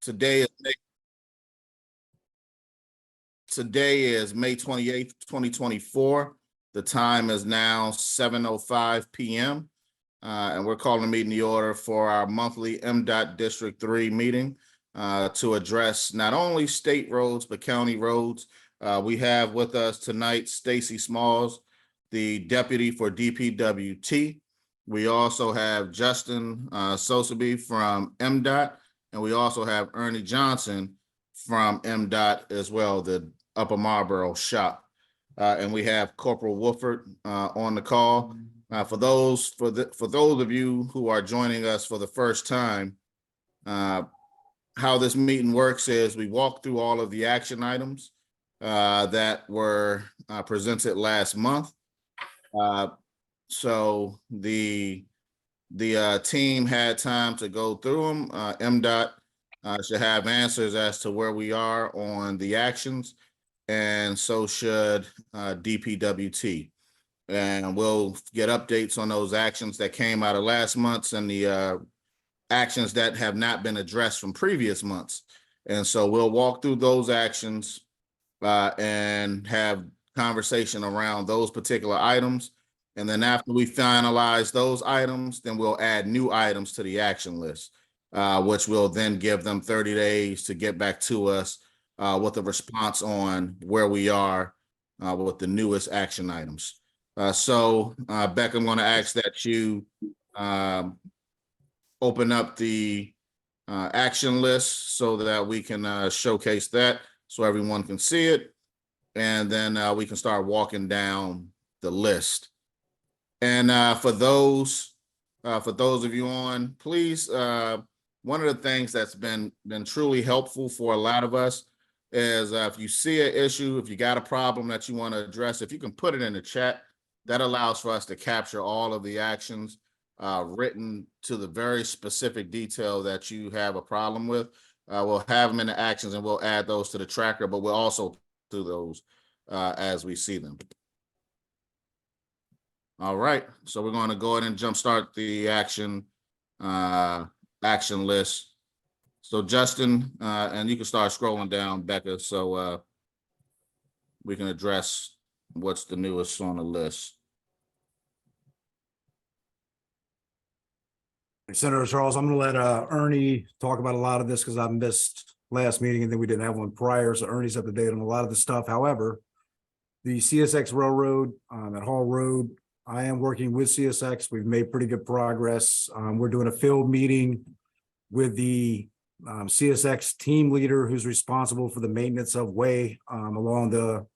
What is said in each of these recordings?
Today is May 28th, 2024. The time is now 7:05 p.m. And we're calling the meeting to order for our monthly MDOT District 3 meeting to address not only state roads, but county roads. We have with us tonight Stacy Smalls, the deputy for DPWT. We also have Justin Sosaby from MDOT, and we also have Ernie Johnson from MDOT as well, the Upper Marlboro shop. And we have Corporal Wolford on the call. For those of you who are joining us for the first time, how this meeting works is we walk through all of the action items that were presented last month. So the team had time to go through them. MDOT should have answers as to where we are on the actions, and so should DPWT. And we'll get updates on those actions that came out of last month's and the actions that have not been addressed from previous months. And so we'll walk through those actions and have conversation around those particular items. And then after we finalize those items, then we'll add new items to the action list, which will then give them 30 days to get back to us with a response on where we are with the newest action items. So Beck, I'm going to ask that you open up the action list so that we can showcase that so everyone can see it. And then we can start walking down the list. And for those of you on, please, one of the things that's been truly helpful for a lot of us is if you see an issue, if you got a problem that you want to address, if you can put it in the chat, that allows for us to capture all of the actions written to the very specific detail that you have a problem with. We'll have them in the actions and we'll add those to the tracker, but we'll also do those as we see them. All right, so we're going to go ahead and jumpstart the action list. So Justin, and you can start scrolling down, Becca, so we can address what's the newest on the list. Senator Charles, I'm going to let Ernie talk about a lot of this because I missed last meeting and then we didn't have one prior. So Ernie's up to date on a lot of the stuff. However, the CSX Railroad at Hall Road, I am working with CSX. We've made pretty good progress. We're doing a field meeting with the CSX team leader who's responsible for the maintenance of way along the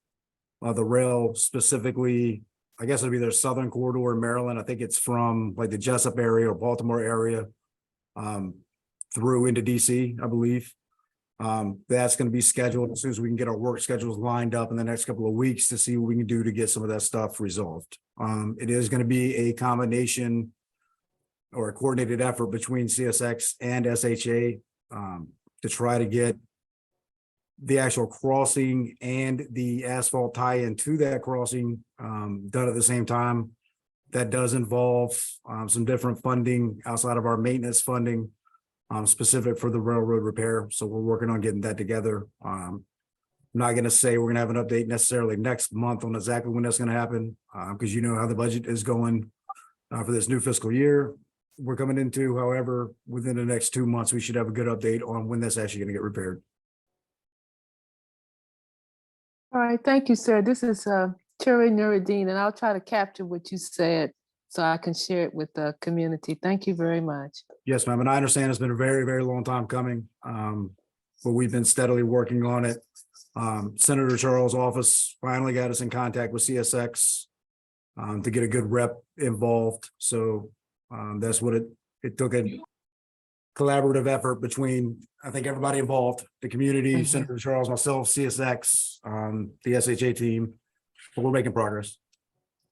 rail, specifically, I guess it'll be their southern corridor in Maryland. I think it's from like the Jessup area or Baltimore area through into DC, I believe. That's going to be scheduled as soon as we can get our work schedules lined up in the next couple of weeks to see what we can do to get some of that stuff resolved. It is going to be a combination or a coordinated effort between CSX and SHA to try to get the actual crossing and the asphalt tie-in to that crossing done at the same time. That does involve some different funding outside of our maintenance funding specific for the railroad repair. So we're working on getting that together. I'm not going to say we're going to have an update necessarily next month on exactly when that's going to happen because you know how the budget is going for this new fiscal year we're coming into. However, within the next 2 months, we should have a good update on when that's actually going to get repaired. All right, thank you, sir. This is Terry Nuruddin, and I'll try to capture what you said so I can share it with the community. Thank you very much. Yes, ma'am. And I understand it's been a very, very long time coming, but we've been steadily working on it. Senator Charles' office finally got us in contact with CSX to get a good rep involved. So that's what it took, a collaborative effort between, I think, everybody involved, the community, Senator Charles, myself, CSX, the SHA team, but we're making progress.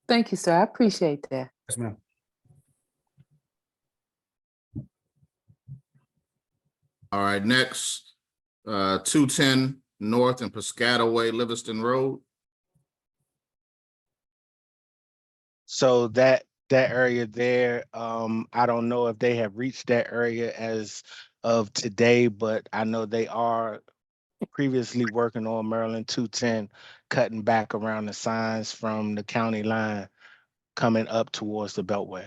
Thank you, sir. I appreciate that. Yes, ma'am. All right, next, 210 North and Piscataway Livingston Road. So that area there, I don't know if they have reached that area as of today, but I know they are previously working on Maryland 210, cutting back around the signs from the county line coming up towards the Beltway.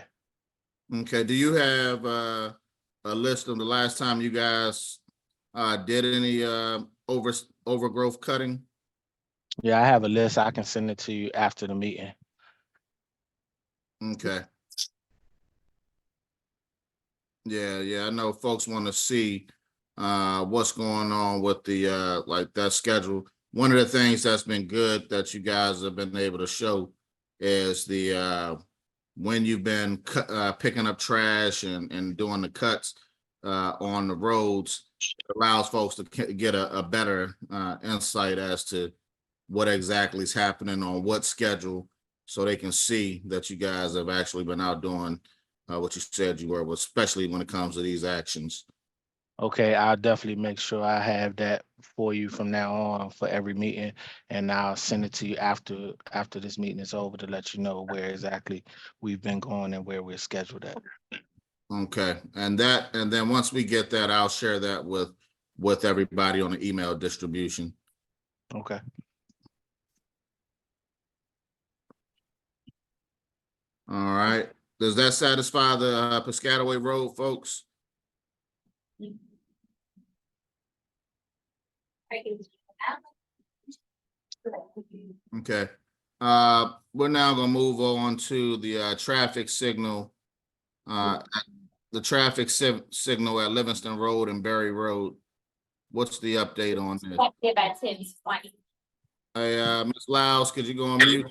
Okay, do you have a list of the last time you guys did any overgrowth cutting? Yeah, I have a list. I can send it to you after the meeting. Okay. Yeah, I know folks want to see what's going on with the like that schedule. One of the things that's been good that you guys have been able to show is the when you've been picking up trash and doing the cuts on the roads, it allows folks to get a better insight as to what exactly is happening on what schedule, so they can see that you guys have actually been out doing what you said you were, especially when it comes to these actions. Okay, I'll definitely make sure I have that for you from now on for every meeting, and I'll send it to you after this meeting is over to let you know where exactly we've been going and where we're scheduled at. Okay, and then once we get that, I'll share that with everybody on the email distribution. Okay. All right. Does that satisfy the Piscataway Road, folks? Okay. We're now gonna move on to the traffic signal. The traffic signal at Livingston Road and Berry Road. What's the update on this? Hey, Ms. Lyles, could you go on mute?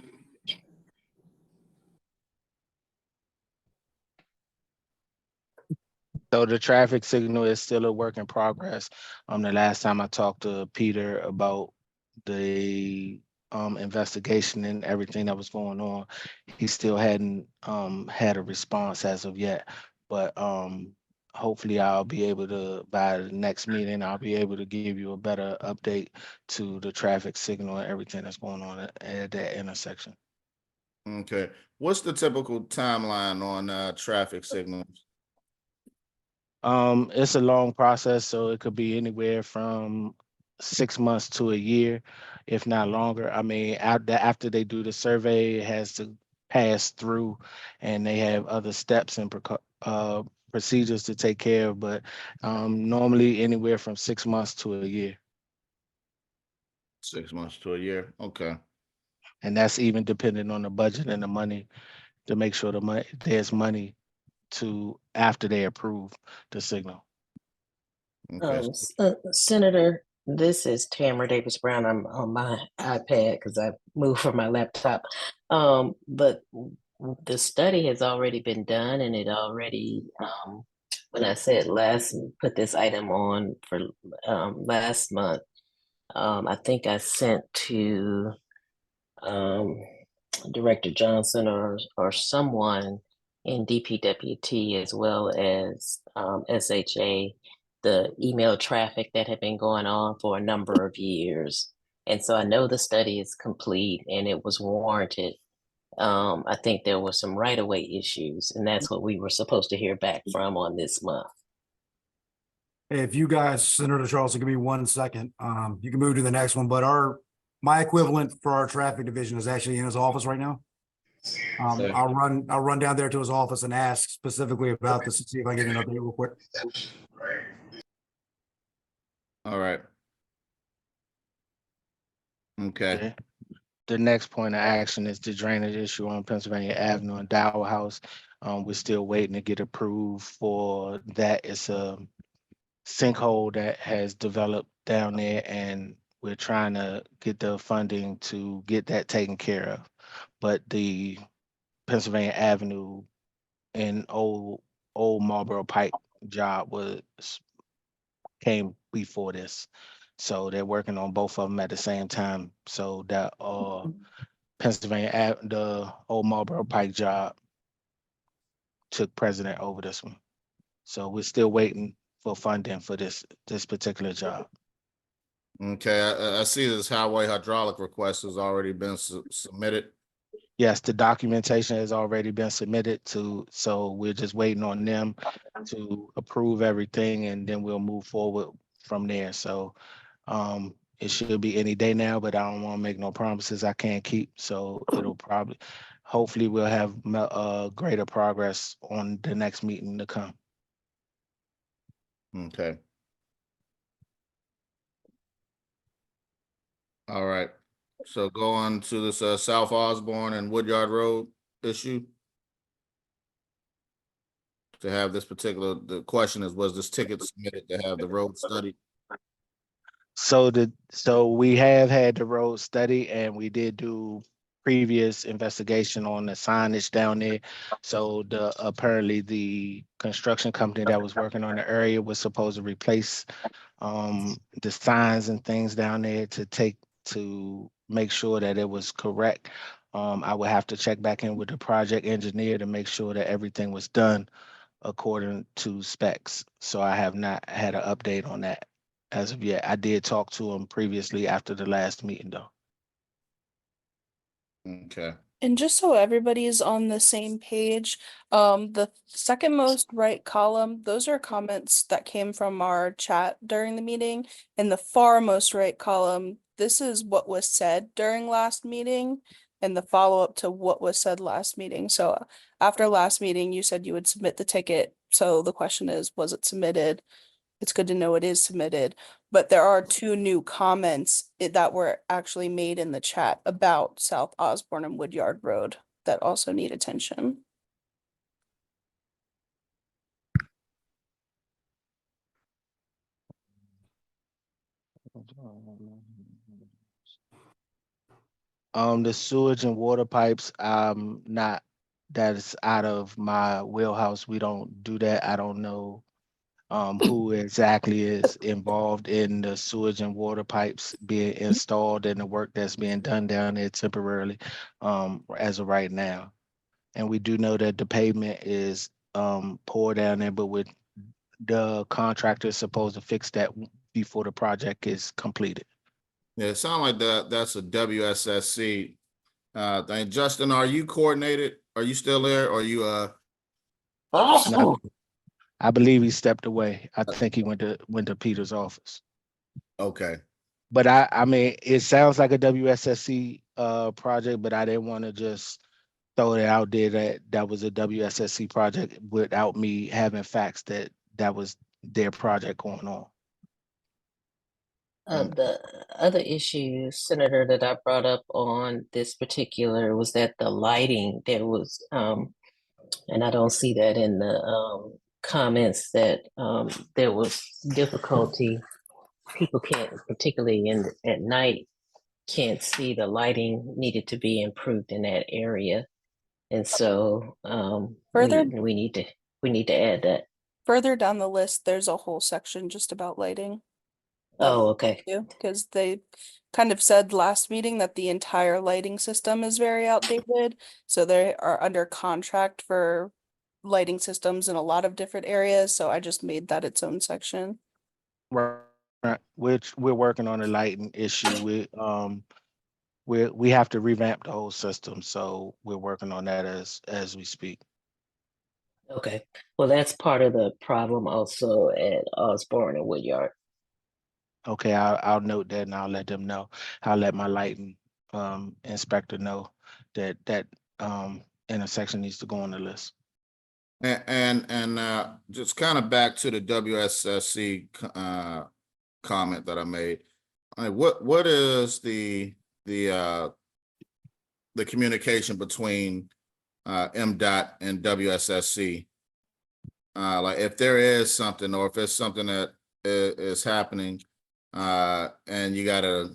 So the traffic signal is still a work in progress. The last time I talked to Peter about the investigation and everything that was going on, he still hadn't had a response as of yet. But hopefully I'll be able to, by the next meeting, I'll be able to give you a better update to the traffic signal and everything that's going on at that intersection. Okay. What's the typical timeline on traffic signals? It's a long process, so it could be anywhere from 6 months to a year, if not longer. I mean, after they do the survey, it has to pass through, and they have other steps and procedures to take care of. But normally, anywhere from 6 months to a year, 6 months to a year. Okay. and that's even depending on the budget and the money to make sure there's money to after they approve the signal. Okay. Senator, this is Tamara Davis Brown. I'm on my iPad because I moved from my laptop. But the study has already been done, and it already, when I said put this item on for last month, I think I sent to Director Johnson or someone in DPWT as well as SHA the email traffic that had been going on for a number of years. And so I know the study is complete and it was warranted. I think there were some right-of-way issues, and that's what we were supposed to hear back from on this month. If you guys, Senator Charles, give me 1 second, you can move to the next one, but my equivalent for our traffic division is actually in his office right now. Okay. I'll run down there to his office and ask specifically about this to see if I can get an update real quick. All right. Okay. The next point of action is the drainage issue on Pennsylvania Avenue and Dow House. We're still waiting to get approved for that. It's a sinkhole that has developed down there, and we're trying to get the funding to get that taken care of. But the Pennsylvania Avenue and old Marlboro Pike job came before this. So they're working on both of them at the same time. So that the old Marlboro Pike job took precedent over this one. So we're still waiting for funding for this particular job. Okay. I see this highway hydraulic request has already been submitted. Yes, the documentation has already been submitted to, so we're just waiting on them to approve everything and then we'll move forward from there. So it should be any day now, but I don't want to make no promises I can't keep. So it'll probably, hopefully we'll have greater progress on the next meeting to come. Okay. All right. So go on to this South Osborne and Woodyard Road issue. To have this particular, the question is, was this ticket submitted to have the road studied? So we have had the road study and we did do previous investigation on the signage down there. So apparently the construction company that was working on the area was supposed to replace the signs and things down there to make sure that it was correct. I would have to check back in with the project engineer to make sure that everything was done according to specs. So I have not had an update on that as of yet. I did talk to him previously after the last meeting though. Okay. And just so everybody is on the same page, the second most right column, those are comments that came from our chat during the meeting. And the far most right column, this is what was said during last meeting and the follow-up to what was said last meeting. So after last meeting, you said you would submit the ticket. So the question is, was it submitted? It's good to know it is submitted, but there are two new comments that were actually made in the chat about South Osborne and Woodyard Road that also need attention. The sewage and water pipes, not, that is out of my wheelhouse. We don't do that. I don't know who exactly is involved in the sewage and water pipes being installed and the work that's being done down there temporarily as of right now. And we do know that the pavement is poor down there, but with the contractor is supposed to fix that before the project is completed. Yeah, it sounds like that's a WSSC thing. Justin, are you coordinated? Are you still there? Or are you No, I believe he stepped away. I think he went to Peter's office. okay. But I mean, it sounds like a WSSC project, but I didn't want to just throw it out there that that was a WSSC project without me having facts that that was their project going on. The other issue, Senator, that I brought up on this particular was that the lighting, there was, and I don't see that in the comments, that there was difficulty. People can't, particularly at night, can't see. The lighting needed to be improved in that area. And so Further- we need to add that. Further down the list, there's a whole section just about lighting. Oh, okay. Because they kind of said last meeting that the entire lighting system is very outdated. So they are under contract for lighting systems in a lot of different areas. So I just made that its own section. Right. Which we're working on a lighting issue. We have to revamp the whole system, so we're working on that as we speak. Okay. Well, that's part of the problem also at Osborne and Woodyard. Okay, I'll note that and I'll let them know. I'll let my lighting inspector know that intersection needs to go on the list. And just kind of back to the WSSC comment that I made. I mean, what is the communication between MDOT and WSSC? Like if there is something, or if it's something that is happening, and you gotta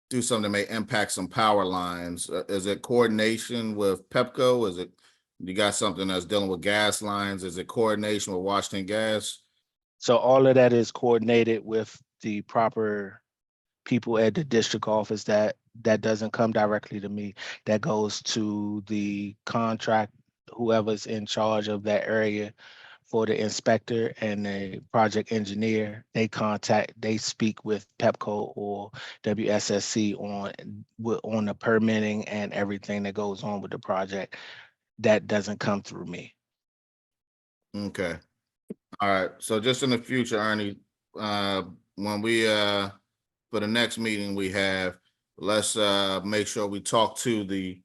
do something that may impact some power lines, is it coordination with Pepco? Is it, you got something that's dealing with gas lines? Is it coordination with Washington Gas? So all of that is coordinated with the proper people at the district office. That doesn't come directly to me. That goes to the contract, whoever's in charge of that area for the inspector and the project engineer, they speak with Pepco or WSSC on the permitting and everything that goes on with the project. That doesn't come through me. Okay. All right. So just in the future, Ernie, when we, for the next meeting we have, let's, make sure we talk to the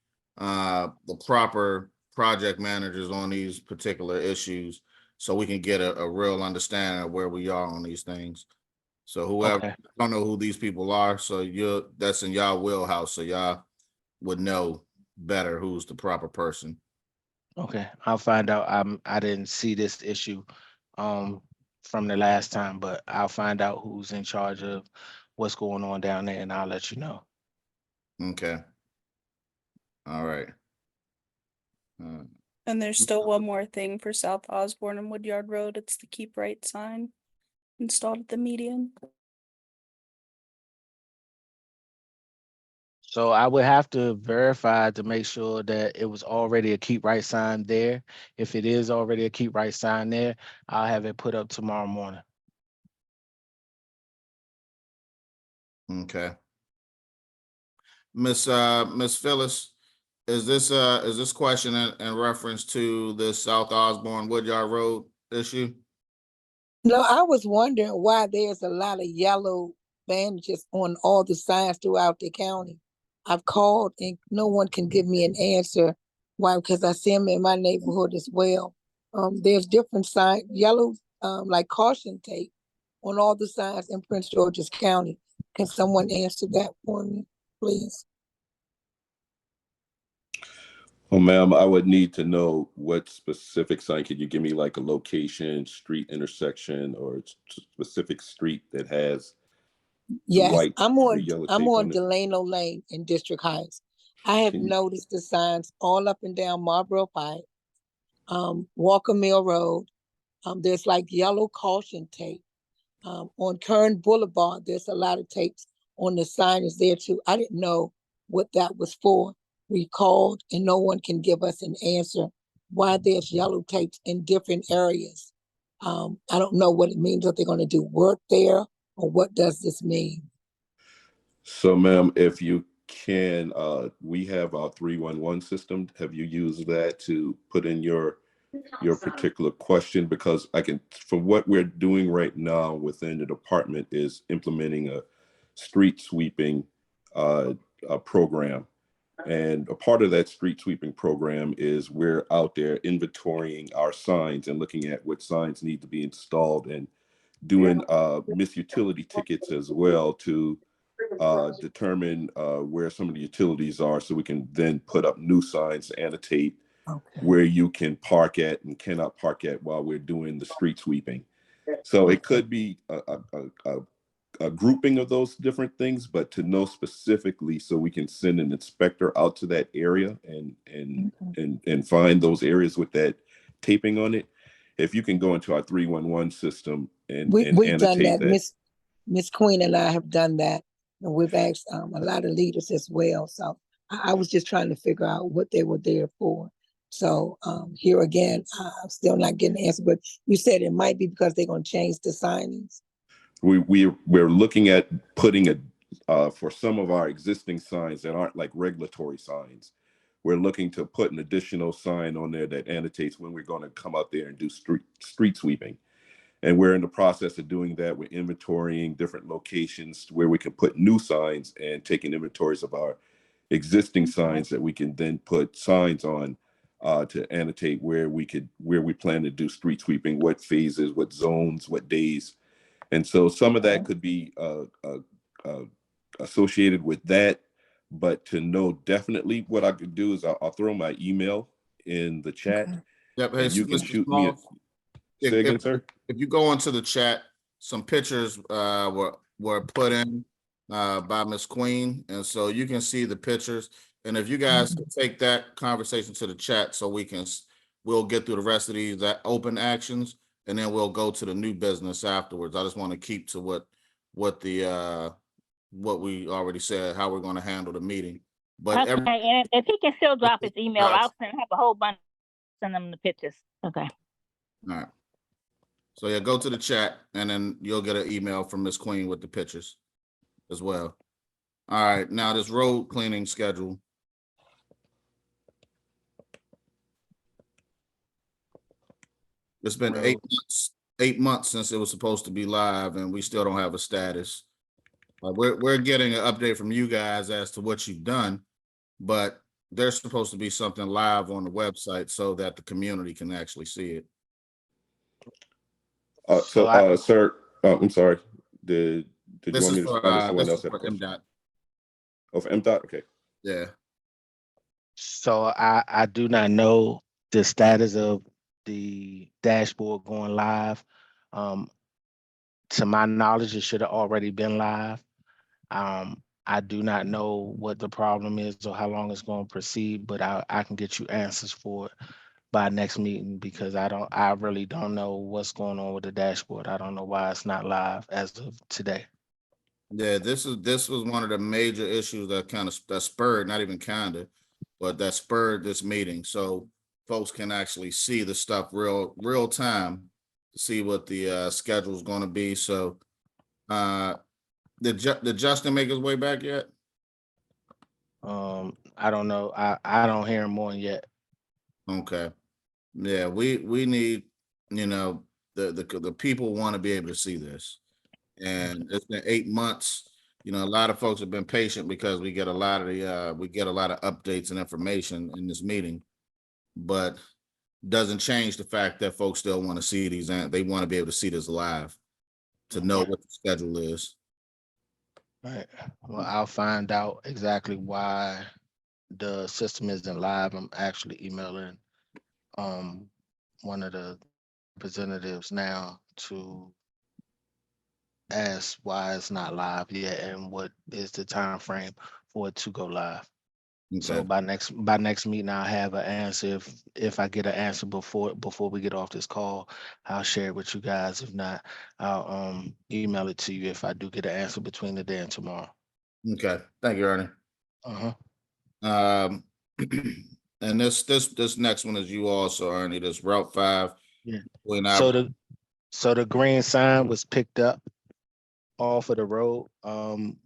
proper project managers on these particular issues so we can get a real understanding of where we are on these things. So whoever, Okay. I don't know who these people are, so that's in y'all wheelhouse, so y'all would know better who's the proper person. Okay, I'll find out. I didn't see this issue from the last time, but I'll find out who's in charge of what's going on down there and I'll let you know. Okay. All right. And there's still one more thing for South Osborne and Woodyard Road. It's the keep right sign installed at the median. So I would have to verify to make sure that it was already a keep right sign there. If it is already a keep right sign there, I'll have it put up tomorrow morning. Okay. Miss Phyllis, is this question in reference to the South Osborne Woodyard Road issue? No, I was wondering why there's a lot of yellow bandages on all the signs throughout the county. I've called and no one can give me an answer. Why? Because I see them in my neighborhood as well. There's different signs, yellow, like caution tape on all the signs in Prince George's County. Can someone answer that for me, please? Oh, ma'am, I would need to know what specific sign. Could you give me like a location, street intersection, or specific street that has the Yes, white I'm or on yellow I'm tape on on it? Delano Lane in District Heights. I have Can you- noticed the signs all up and down Marlboro Pike, Walker Mill Road. There's like yellow caution tape. On Kern Boulevard, there's a lot of tapes on the signage there too. I didn't know what that was for. We called and no one can give us an answer why there's yellow tapes in different areas. I don't know what it means. Are they going to do work there, or what does this mean? So, ma'am, if you can, we have our 311 system. Have you used that to put in your particular question? Because I can, from what we're doing right now within the department, is implementing a street sweeping program. And a part of that street sweeping program is we're out there inventorying our signs and looking at what signs need to be installed and doing misutility tickets as well to determine where some of the utilities are, so we can then put up new signs to annotate where you can park at and cannot park at while we're doing the street sweeping. So it could be a grouping of those different things, but to know specifically so we can send an inspector out to that area and find those areas with that taping on it. If you can go into our 311 system and We've done annotate that. that. Miss Queen and I have done that, and we've asked a lot of leaders as well. So I was just trying to figure out what they were there for. So here again, I'm still not getting an answer, but you said it might be because they're going to change the signings. We're looking at putting for some of our existing signs that aren't like regulatory signs, we're looking to put an additional sign on there that annotates when we're going to come out there and do street sweeping. And we're in the process of doing that. We're inventorying different locations where we can put new signs and taking inventories of our existing signs that we can then put signs on to annotate where we plan to do street sweeping, what phases, what zones, what days. And so some of that could be associated with that. But to know definitely, what I could do is I'll throw my email in the chat. Okay. Yep. Hey, And you can Mr. shoot me Smalls, say again, sir? if you go into the chat, some pictures were put in by Miss Queen, and so you can see the pictures. And if you guys can take that conversation to the chat, so we'll get through the rest of these open actions, and then we'll go to the new business afterwards. I just want to keep to what we already said, how we're going to handle the meeting. But Okay, and if he can still drop his email, I'll have a whole bunch, send them the pictures. Okay. all right. So yeah, go to the chat and then you'll get an email from Miss Queen with the pictures as well. All right, now this road cleaning schedule. It's been Road. 8 months since it was supposed to be live, and we still don't have a status. We're getting an update from you guys as to what you've done, but there's supposed to be something live on the website so that the community can actually see it. Sir, I'm sorry. Did you This want is me to for respond to someone this else is had a for question? MDOT. Oh, for MDOT? Okay. Yeah. So I do not know the status of the dashboard going live. To my knowledge, it should have already been live. I do not know what the problem is or how long it's going to proceed, but I can get you answers for it by next meeting because I really don't know what's going on with the dashboard. I don't know why it's not live as of today. Yeah, this was one of the major issues that spurred, not even kinda, but that spurred this meeting. So folks can actually see the stuff real time to see what the schedule is going to be. So did Justin make his way back yet? I don't know. I don't hear him on yet. Okay. Yeah, we need, the people want to be able to see this. And it's been 8 months. A lot of folks have been patient because we get a lot of updates and information in this meeting, but doesn't change the fact that folks still want to see these and they want to be able to see this live to know what the schedule is. Right. Well, I'll find out exactly why the system isn't live. I'm actually emailing one of the representatives now to ask why it's not live yet and what is the time frame for it to go live. So Okay. by next meeting, I'll have an answer. If I get an answer before we get off this call, I'll share it with you guys. If not, I'll email it to you if I do get an answer between today and tomorrow. Okay. Thank you, Ernie. Uh-huh. And this next one is you also, Ernie. This Route 5. Yeah. When So the green sign was picked up off of the road.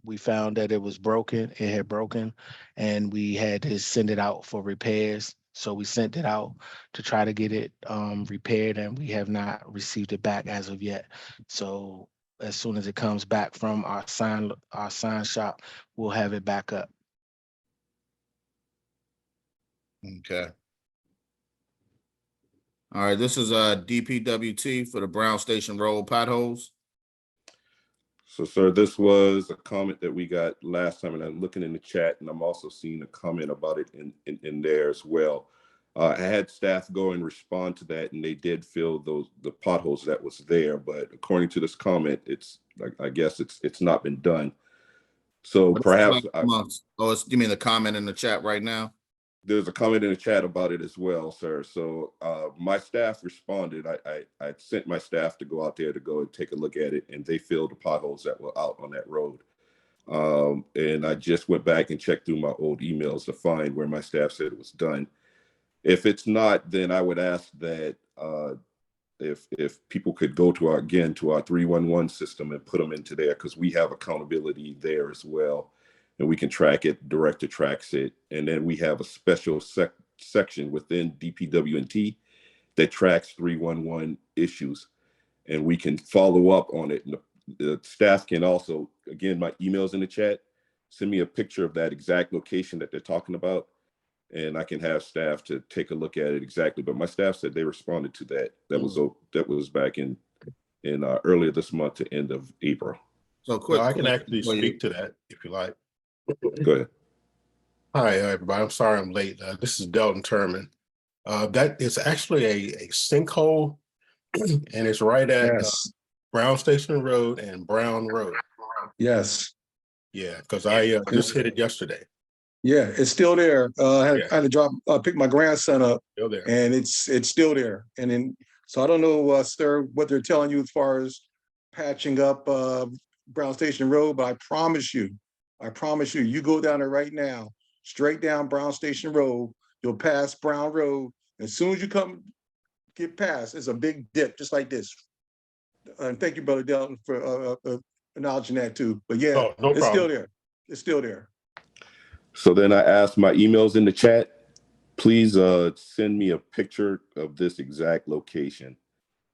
We found that it was broken. It had broken, and we had to send it out for repairs. So we sent it out to try to get it repaired, and we have not received it back as of yet. So as soon as it comes back from our sign shop, we'll have it back up. Okay. All right, this is DPWT for the Brown Station Road potholes. So, sir, this was a comment that we got last time, and I'm looking in the chat, and I'm also seeing a comment about it in there as well. I had staff go and respond to that, and they did fill the potholes that was there. But according to this comment, it's like I guess it's not been done. So perhaps you mean the comment in the chat right now? There's a comment in the chat about it as well, sir. So my staff responded. I sent my staff to go out there to go and take a look at it, and they filled the potholes that were out on that road. And I just went back and checked through my old emails to find where my staff said it was done. If it's not, then I would ask that if people could go to our 311 system and put them into there, because we have accountability there as well. And we can track it, Director tracks it. And then we have a special section within DPW&T that tracks 311 issues. And we can follow up on it. And the staff can also, again, my email's in the chat, send me a picture of that exact location that they're talking about. And I can have staff to take a look at it exactly. But my staff said they responded to that. That was back in earlier this month to end of April. So quick, I can actually speak to that if you like. Go ahead. Hi, everybody. I'm sorry I'm late. This is Delton Turman. That is actually a sinkhole, and it's right at Brown Station Road and Brown Road. Yes. Yeah, because I just hit it yesterday. Yeah, it's still there. I had to pick my grandson up, Still there. and it's still there. And then, so I don't know, sir, what they're telling you as far as patching up Brown Station Road, but I promise you, you go down there right now, straight down Brown Station Road, you'll pass Brown Road. As soon as you get past, it's a big dip, just like this. And thank you, Brother Delton, for acknowledging that too. But yeah, Oh, no it's still problem. there. It's still there. So then I asked my emails in the chat, please send me a picture of this exact location,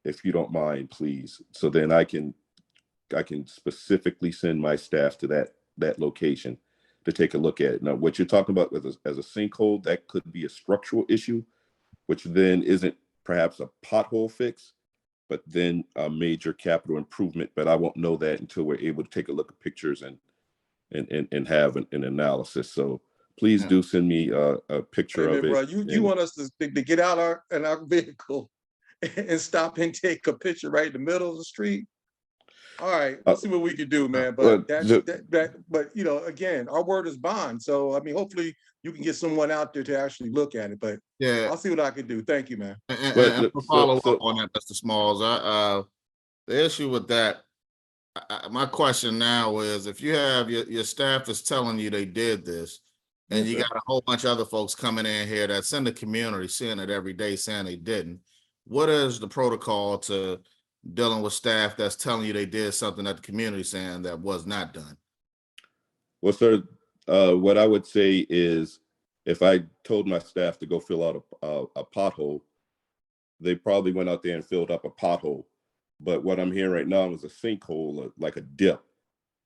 if you don't mind, please. So then I can specifically send my staff to that location to take a look at it. Now, what you're talking about as a sinkhole, that could be a structural issue, which then isn't perhaps a pothole fix, but then a major capital improvement. But I won't know that until we're able to take a look at pictures and have an analysis. So please do send me a picture Hey, of man, it. bro, you want us to get out our vehicle and stop and take a picture right in the middle of the street? All right, let's see what we can do, man. But but you know, again, our word is bond. So I mean, hopefully you can get someone out there to actually look at it. But Yeah, I'll see what I can do. Thank you, man. and to follow up on that, Mr. Smalls, the issue with that, my question now is, if you have your staff is telling you they did this, and Yes, you sir. got a whole bunch of other folks coming in here that's in the community seeing it every day saying they didn't, what is the protocol to dealing with staff that's telling you they did something that the community saying that was not done? Well, sir, what I would say is, if I told my staff to go fill out a pothole, they probably went out there and filled up a pothole. But what I'm hearing right now is a sinkhole, like a dip.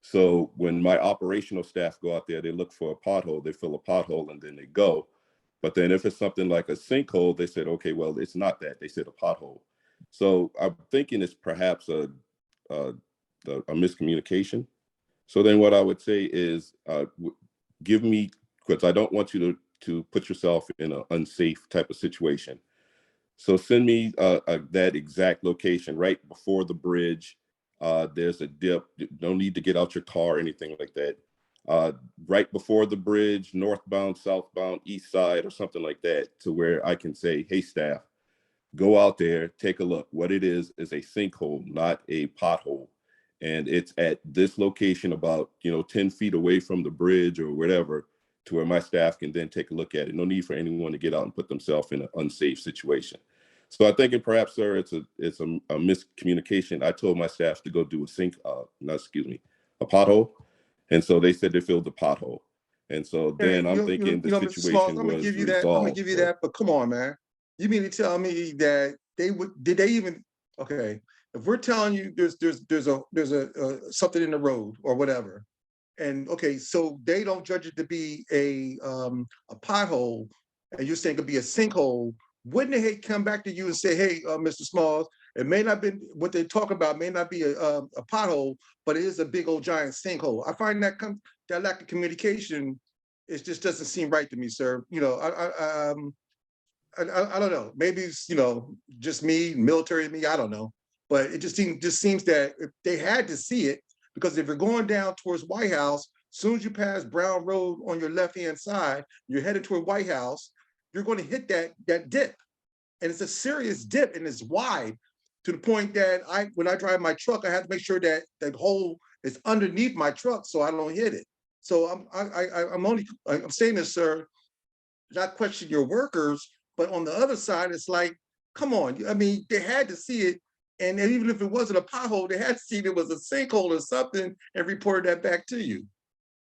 So when my operational staff go out there, they look for a pothole, they fill a pothole, and then they go. But then if it's something like a sinkhole, they said, okay, well, it's not that. They said a pothole. So I'm thinking it's perhaps a miscommunication. So then what I would say is, give me, because I don't want you to put yourself in an unsafe type of situation. So send me that exact location right before the bridge. There's a dip. No need to get out your car or anything like that. Right before the bridge, northbound, southbound, east side, or something like that, to where I can say, hey, staff, go out there, take a look. What it is a sinkhole, not a pothole. And it's at this location about 10 feet away from the bridge or whatever, to where my staff can then take a look at it. No need for anyone to get out and put themselves in an unsafe situation. So I think perhaps, sir, it's a miscommunication. I told my staff to go do a pothole. And so they said they filled the pothole. And so then I'm thinking the Mr. Smalls, situation I'm gonna was give you that. resolved. I'm gonna give you that. But come on, man. You mean to tell me that did they even, okay, if we're telling you there's a something in the road or whatever, and okay, so they don't judge it to be a pothole, and you're saying it could be a sinkhole, wouldn't they come back to you and say, hey, Mr. Smalls, it may not be what they talk about, may not be a pothole, but it is a big old giant sinkhole. I find that lack of communication, it just doesn't seem right to me, sir. I don't know. Maybe it's just me, military me. I don't know, but it just seems that if they had to see it, because if you're going down towards White House, as soon as you pass Brown Road on your left hand side, you're headed toward White House. You're going to hit that dip, and it's a serious dip, and it's wide to the point that when I drive my truck, I have to make sure that the hole is underneath my truck so I don't hit it. So I'm saying this, sir, not question your workers, but on the other side, it's like, come on. I mean, they had to see it. And even if it wasn't a pothole, they had to see there was a sinkhole or something and reported that back to you.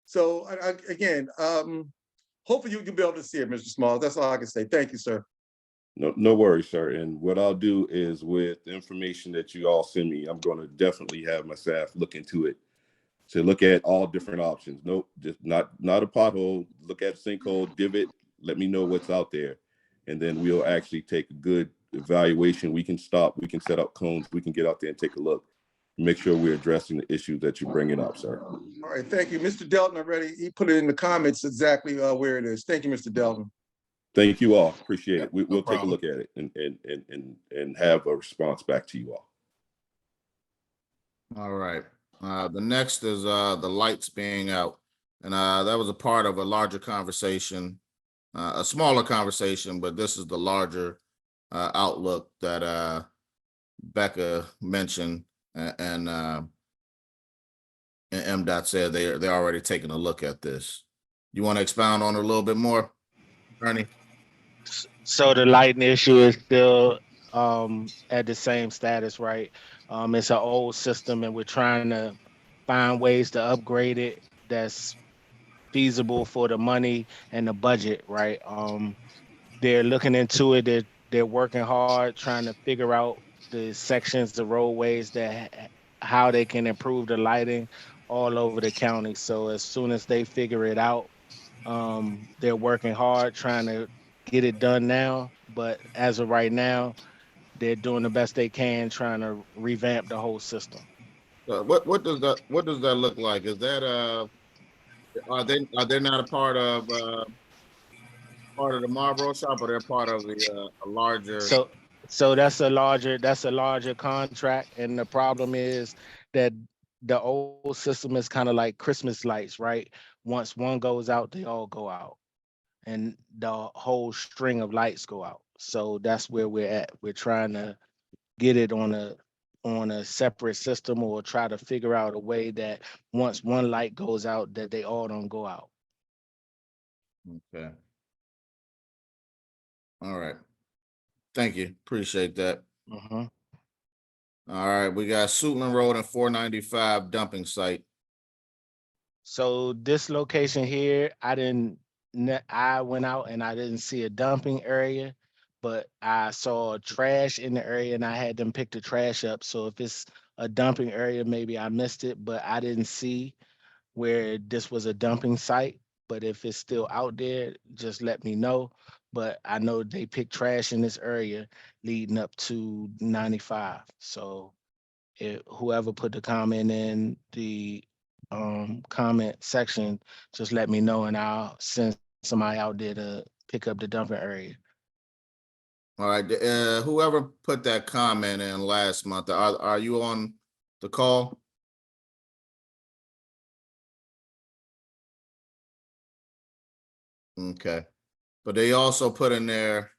So again, hopefully you can be able to see it, Mr. Smalls. That's all I can say. Thank you, sir. No worries, sir. And what I'll do is, with the information that you all send me, I'm going to definitely have my staff look into it, to look at all different options. Nope, just not a pothole. Look at sinkhole, divot. Let me know what's out there, and then we'll actually take a good evaluation. We can stop. We can set up cones. We can get out there and take a look. Make sure we're addressing the issue that you're bringing up, sir. All right, thank you, Mr. Delton. Already, he put it in the comments exactly where it is. Thank you, Mr. Delton. Thank you all. Appreciate it. We'll No take a problem. look at it and have a response back to you all. All right. The next is the lights being out. And that was a part of a larger conversation, a smaller conversation, but this is the larger outlook that Becca mentioned, and MDOT said they're already taking a look at this. You want to expound on it a little bit more, Ernie? So the lighting issue is still at the same status, right? It's an old system and we're trying to find ways to upgrade it that's feasible for the money and the budget, right? They're looking into it. They're working hard trying to figure out the sections of roadways that how they can improve the lighting all over the county. So as soon as they figure it out, they're working hard trying to get it done now. But as of right now, they're doing the best they can trying to revamp the whole system. What does that look like? Is that are they not a part of the Marlboro shop, or they're part of the a larger? So that's a larger contract, and the problem is that the old system is kind of like Christmas lights, right? Once one goes out, they all go out, and the whole string of lights go out. So that's where we're at. We're trying to get it on a separate system, or try to figure out a way that once one light goes out, that they all don't go out. Okay. All right. Thank you. Appreciate that. Mhm. All right, we got Suitland Road and 495 dumping site. So this location here, I went out and I didn't see a dumping area, but I saw trash in the area and I had them pick the trash up. So if it's a dumping area, maybe I missed it, but I didn't see where this was a dumping site. But if it's still out there, just let me know. But I know they pick trash in this area leading up to 95. So whoever put the comment in the comment section, just let me know and I'll send somebody out there to pick up the dumping area. All right, whoever put that comment in last month, are you on the call? Okay, but they also put in there,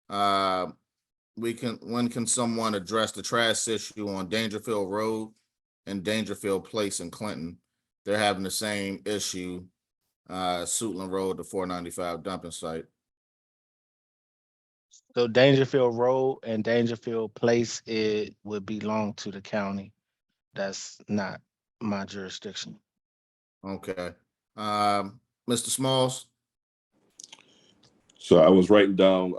when can someone address the trash issue on Dangerfield Road and Dangerfield Place in Clinton? They're having the same issue, Suitland Road, the 495 dumping site. So Dangerfield Road and Dangerfield Place, it would belong to the county. That's not my jurisdiction. Okay, Mr. Smalls? So I was writing down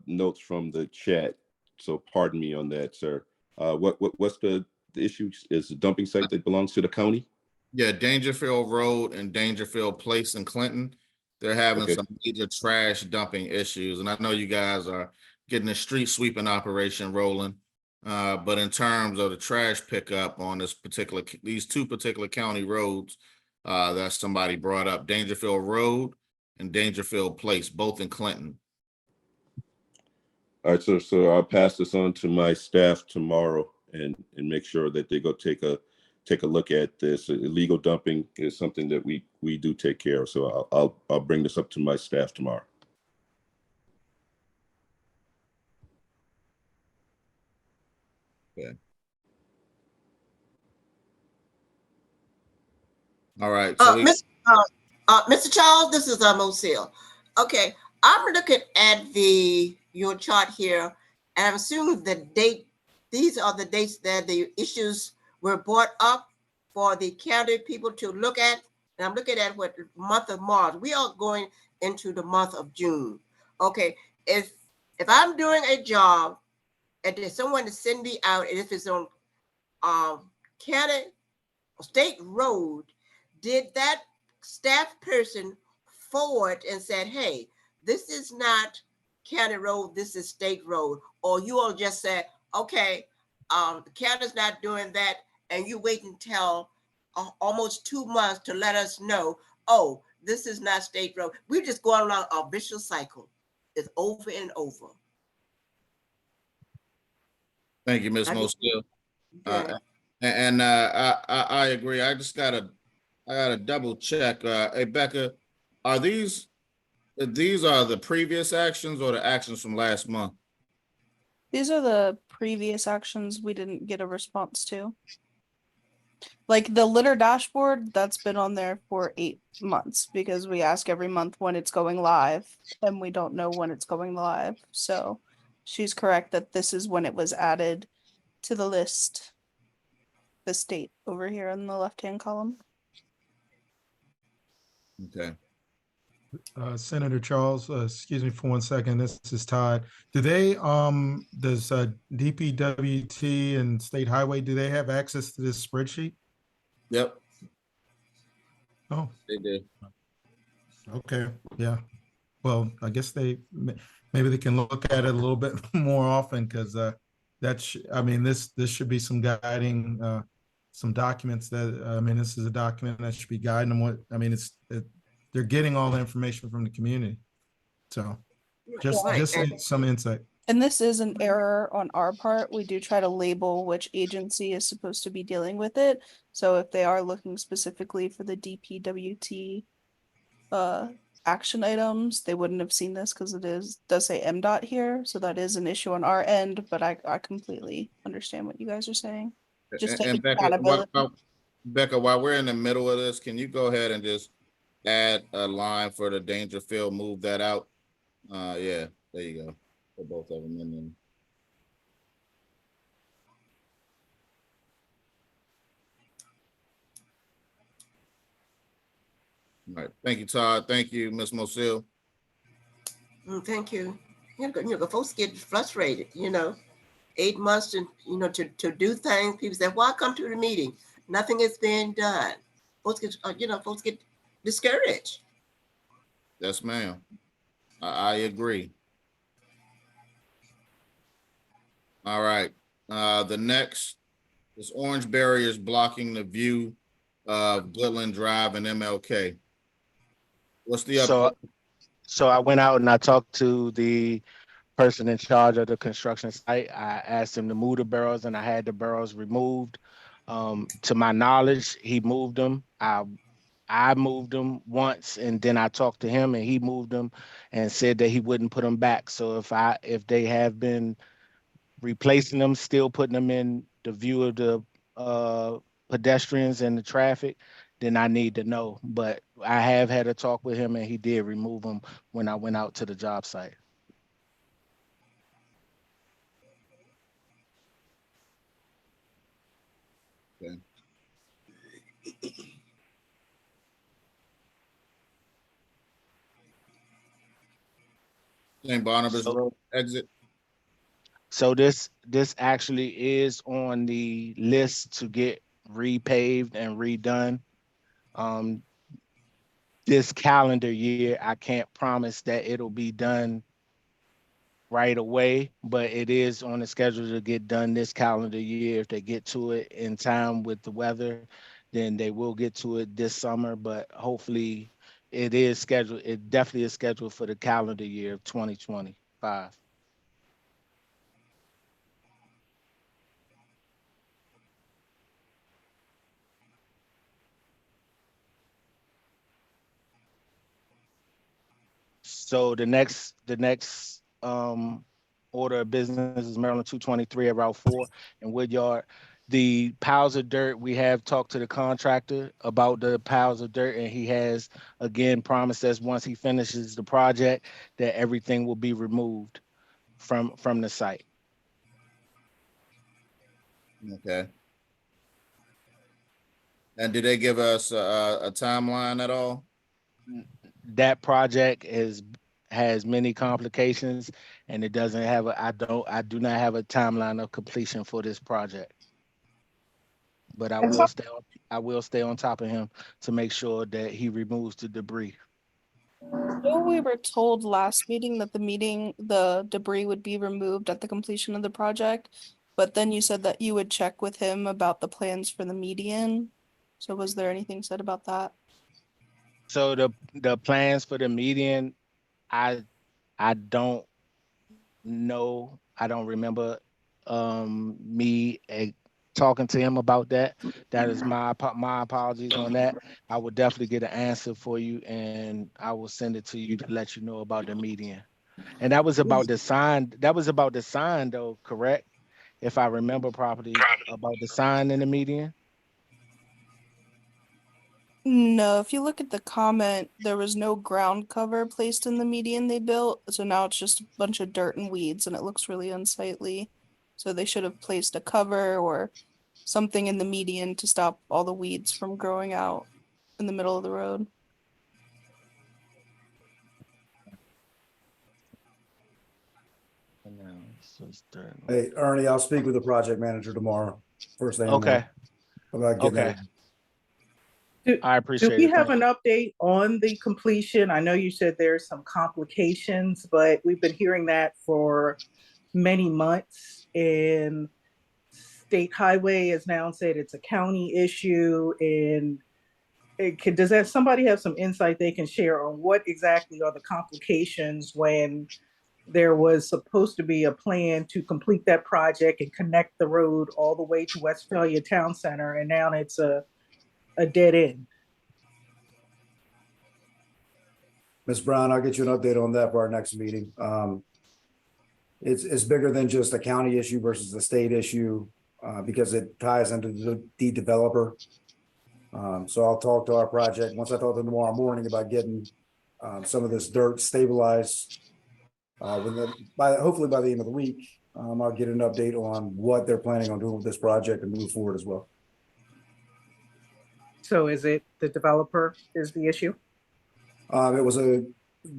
notes from the chat. So pardon me on that, sir. What's the issue? Is the dumping site that belongs to the county? Yeah, Dangerfield Road and Dangerfield Place in Clinton. They're having Okay. some major trash dumping issues, and I know you guys are getting a street sweeping operation rolling. But in terms of the trash pickup on these two particular county roads, that somebody brought up, Dangerfield Road and Dangerfield Place, both in Clinton. All right, so I'll pass this on to my staff tomorrow and make sure that they go take a look at this. Illegal dumping is something that we do take care of. So I'll bring this up to my staff tomorrow. Okay. All right. So Mr. Charles, this is Moselle. Okay, I'm looking at your chart here, and I'm assuming the date. These are the dates that the issues were brought up for the county people to look at. And I'm looking at what month of March. We are going into the month of June. Okay, if I'm doing a job and there's someone to send me out, and if it's on county or state road, did that staff person forward and said, hey, this is not county road, this is state road? Or you all just said, okay, the county's not doing that, and you wait until almost 2 months to let us know, oh, this is not state road. We're just going along a vicious cycle. It's over and over. thank you, Ms. Moselle. I agree. I gotta double check. Hey, Becca, are these are the previous actions or the actions from last month? These are the previous actions we didn't get a response to. Like the litter dashboard, that's been on there for 8 months because we ask every month when it's going live and we don't know when it's going live. So she's correct that this is when it was added to the list. This date over here in the left-hand column. Okay. Senator Charles, excuse me for 1 second. This is Todd. Do they, does DPWT and State Highway, do they have access to this spreadsheet? Yep, Oh, they did. okay, yeah. Well, I guess maybe they can look at it a little bit more often because I mean, this should be some guiding, some documents that, I mean, this is a document that should be guiding them what, I mean, they're getting all the information from the community. So just Right, and- some insight. And this is an error on our part. We do try to label which agency is supposed to be dealing with it. So if they are looking specifically for the DPWT action items, they wouldn't have seen this because does say MDOT here. So that is an issue on our end, but I completely understand what you guys are saying. Just take And accountability. Becca, while we're in the middle of this, can you go ahead and just add a line for the Dangerfield, move that out? Yeah, there you go. For both of them. And then all right. Thank you, Todd. Thank you, Ms. Mosil. Thank you. Folks get frustrated, 8 months to do things. People say, why come to the meeting? Nothing is being done. Folks get discouraged. Yes, ma'am. I agree. All right. The next is orange barriers blocking the view of Goodland Drive and MLK. What's the update? So I went out and I talked to the person in charge of the construction site. I asked him to move the barrels and I had the barrels removed. To my knowledge, he moved them. I moved them once and then I talked to him and he moved them and said that he wouldn't put them back. So if they have been replacing them, still putting them in the view of the pedestrians and the traffic, then I need to know. But I have had a talk with him and he did remove them when I went out to the job site. Okay. St. Barnabas Road exit. So this actually is on the list to get repaved and redone. This calendar year, I can't promise that it'll be done right away, but it is on the schedule to get done this calendar year. If they get to it in time with the weather, then they will get to it this summer, but hopefully it is scheduled. It definitely is scheduled for the calendar year of 2025. So the next order of business is Maryland 223 at Route 4 in Woodyard. The piles of dirt, we have talked to the contractor about the piles of dirt, and he has again promised us once he finishes the project that everything will be removed from the site. Okay. And did they give us a timeline at all? That project has many complications, and it doesn't have I do not have a timeline of completion for this project. But I will stay on top of him to make sure that he removes the debris. So we were told last meeting that the debris would be removed at the completion of the project, but then you said that you would check with him about the plans for the median. So was there anything said about that? So the plans for the median, I don't know. I don't remember me talking to him about that. That is my apologies on that. I will definitely get an answer for you and I will send it to you to let you know about the median. And that was about the sign. That was about the sign though, correct? If I remember properly, about the sign in the median. No, if you look at the comment, there was no ground cover placed in the median they built, so now it's just a bunch of dirt and weeds and it looks really unsightly. So they should have placed a cover or something in the median to stop all the weeds from growing out in the middle of the road. Hey, Ernie, I'll speak with the project manager tomorrow, first thing in the Okay, morning, about getting okay. that. I Do appreciate we it. have Thank an update on the completion? I know you said there's some complications, but we've been hearing that for many months. And State Highway has now said it's a county issue. And does somebody have some insight they can share on what exactly are the complications when there was supposed to be a plan to complete that project and connect the road all the way to Westphalia Town Center, and now it's a dead end? Ms. Brown, I'll get you an update on that for our next meeting. It's bigger than just a county issue versus the state issue, because it ties into the developer. So I'll talk to our project, once I talk to them tomorrow morning about getting some of this dirt stabilized. Hopefully by the end of the week, I'll get an update on what they're planning on doing with this project and move forward as well. So is it the developer is the issue? The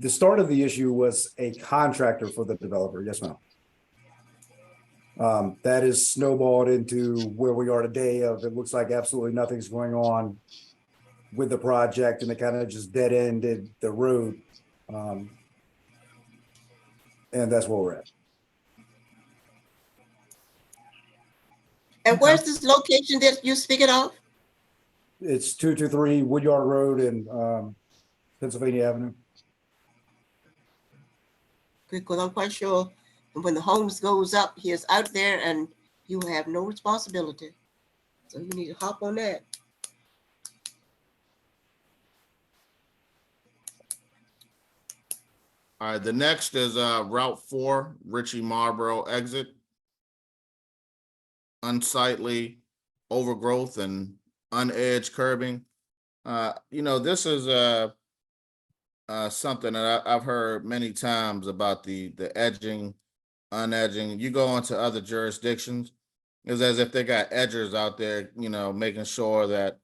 start of the issue was a contractor for the developer. Yes, ma'am. That is snowballed into where we are today of it looks like absolutely nothing's going on with the project, and it kind of just dead ended the road. And that's where we're at. And where's this location that you're speaking of? It's 223 Woodyard Road in Pennsylvania Avenue. Because I'm quite sure when the homes goes up, he is out there and you have no responsibility. So you need to hop on that. All right, the next is Route 4, Ritchie Marlboro exit. Unsightly overgrowth and unedged curbing. This is something that I've heard many times about the edging, unedging. You go into other jurisdictions, it's as if they got edgers out there, making sure that,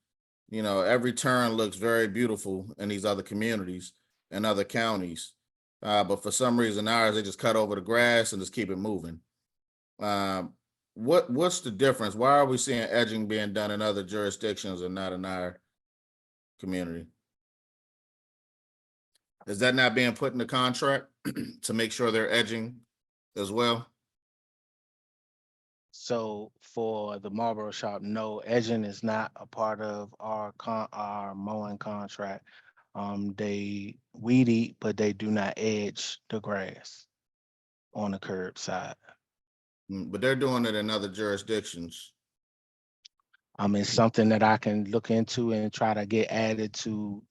every turn looks very beautiful in these other communities and other counties. But for some reason ours, they just cut over the grass and just keep it moving. What's the difference? Why are we seeing edging being done in other jurisdictions and not in our community? Is that not being put in the contract to make sure they're edging as well? So for the Marlboro shop, no, edging is not a part of our mowing contract. They weed eat, but they do not edge the grass on the curb side. But they're doing it in other jurisdictions. It's something that I can look into and try to get added to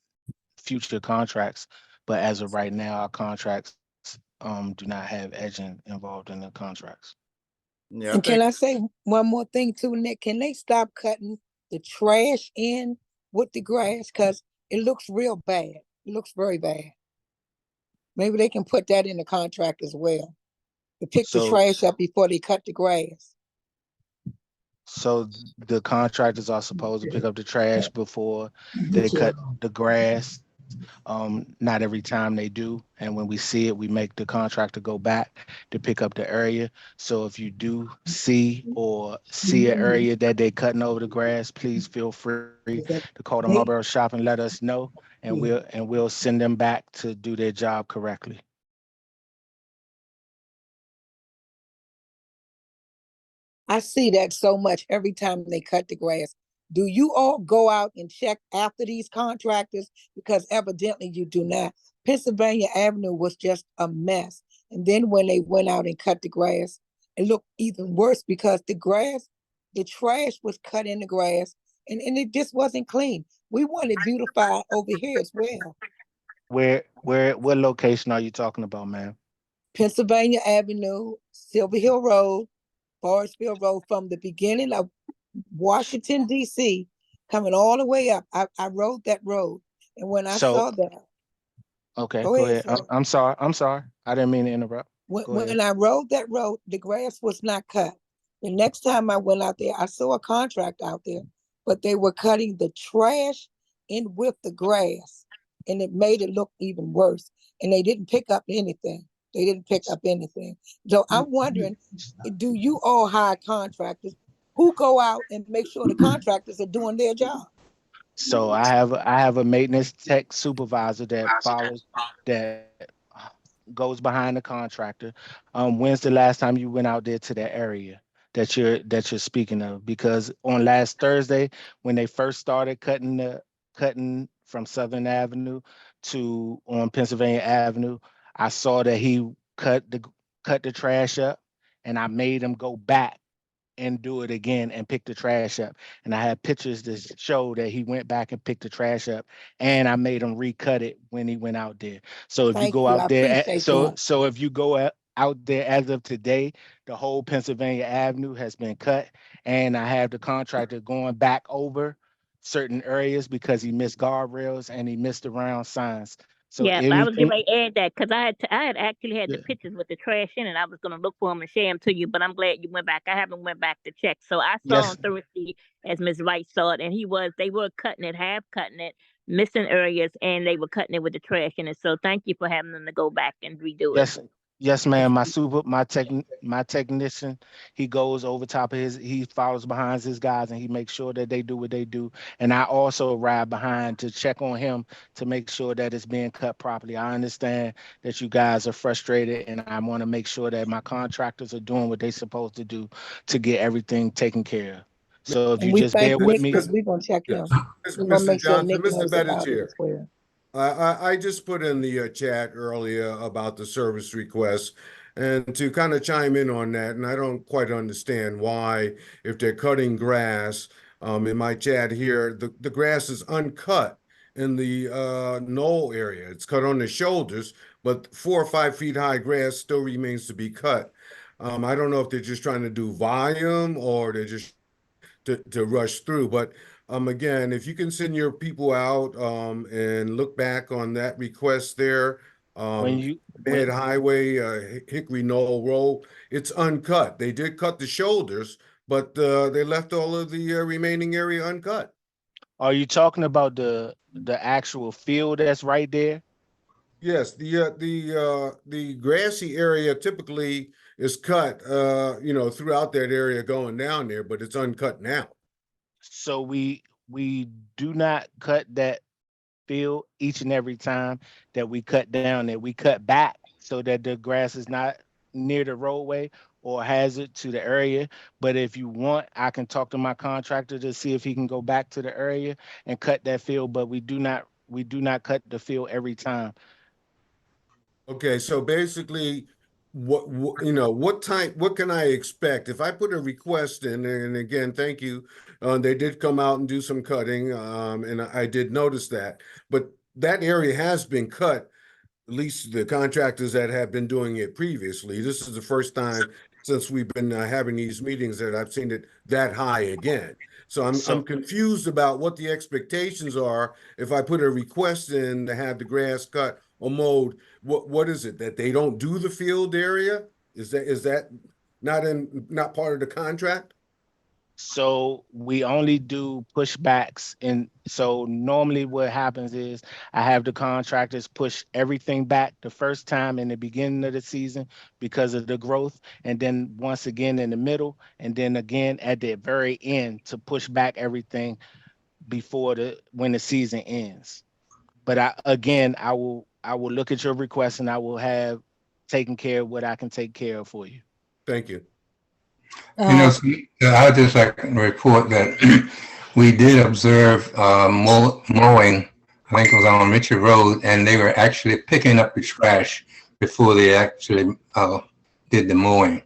future contracts. But as of right now, our contracts do not have edging involved in the contracts. Yeah. And can I say one more thing too, Nick? Can they stop cutting the trash in with the grass? Because it looks real bad. It looks very bad. Maybe they can put that in the contract as well. To pick the trash up before they cut the grass. So the contractors are supposed to pick up the trash before they cut the grass. Not every time they do. And when we see it, we make the contractor go back to pick up the area. So if you do see an area that they're cutting over the grass, please feel free to call the Marlboro shop and let us know, and we'll send them back to do their job correctly. I see that so much every time they cut the grass. Do you all go out and check after these contractors? Because evidently you do not. Pennsylvania Avenue was just a mess. And then when they went out and cut the grass, it looked even worse because the trash was cut in the grass and it just wasn't clean. We want it beautified over here as well. What location are you talking about, ma'am? Pennsylvania Avenue, Silver Hill Road, Forestville Road, from the beginning of Washington, D.C. coming all the way up. I rode that road. And when I So, saw that, okay, go go ahead, ahead. sir. I'm sorry. I'm sorry. I didn't mean to interrupt. Go ahead. When I rode that road, the grass was not cut. The next time I went out there, I saw a contract out there, but they were cutting the trash in with the grass, and it made it look even worse. And they didn't pick up anything. They didn't pick up anything. So I'm wondering, do you all hire contractors who go out and make sure the contractors are doing their job? So I have a maintenance tech supervisor that follows that goes behind the contractor. When's the last time you went out there to that area that you're speaking of? Because on last Thursday, when they first started cutting from Southern Avenue to on Pennsylvania Avenue, I saw that he cut the trash up, and I made him go back and do it again and pick the trash up. And I had pictures to show that he went back and picked the trash up, and I made him recut it when he went out there. So if you Thank go you. I out there, appreciate that. so if you go out there as of today, the whole Pennsylvania Avenue has been cut, and I have the contractor going back over certain areas because he missed guardrails and he missed the round signs. So Yeah, but I was getting anything, ready to add that because I had actually had the yeah, pictures with the trash in it. I was gonna look for them and share them to you, but I'm glad you went back. I haven't went back to check. So I saw on yes, Thursday as Ms. Wright saw it, and they were cutting it, half cutting it, missing areas, and they were cutting it with the trash in it. So thank you for having them to go back and redo it. yes, yes, ma'am. My technician, he goes over top of he follows behind his guys and he makes sure that they do what they do. And I also ride behind to check on him to make sure that it's being cut properly. I understand that you guys are frustrated, and I want to make sure that my contractors are doing what they're supposed to do to get everything taken care of. So if And you we just thank bear with Nick me, because we're gonna check him. Yes, We're gonna Mr. make sure Johnson, Nick Mr. knows about it Bettinger. as well. I just put in the chat earlier about the service request, and to kind of chime in on that, and I don't quite understand why, if they're cutting grass, in my chat here, the grass is uncut in the knoll area. It's cut on the shoulders, but 4 or 5 feet high grass still remains to be cut. I don't know if they're just trying to do volume or they're just to rush through. But again, if you can send your people out and look back on that request there, when you Mid when Highway, Hickory Knoll Road, it's uncut. They did cut the shoulders, but they left all of the remaining area uncut. are you talking about the actual field that's right there? Yes, the grassy area typically is cut, throughout that area going down there, but it's uncut now. So we do not cut that field each and every time that we cut down there. We cut back so that the grass is not near the roadway or hazard to the area. But if you want, I can talk to my contractor to see if he can go back to the area and cut that field. But we do not cut the field every time. Okay, so basically, what can I expect if I put a request in? And again, thank you. They did come out and do some cutting, and I did notice that. But that area has been cut, at least the contractors that have been doing it previously. This is the first time since we've been having these meetings that I've seen it that high again. So I'm So confused about what the expectations are if I put a request in to have the grass cut or mowed. What is it that they don't do the field area? Is that not part of the contract? So we only do pushbacks. And so normally what happens is I have the contractors push everything back the first time in the beginning of the season because of the growth. And then once again in the middle, and then again at the very end to push back everything before when the season ends. But I will look at your request and I will have taken care of what I can take care of for you. Thank you. I just like to report that we did observe mowing. I think it was on Richard Road, and they were actually picking up the trash before they actually did the mowing.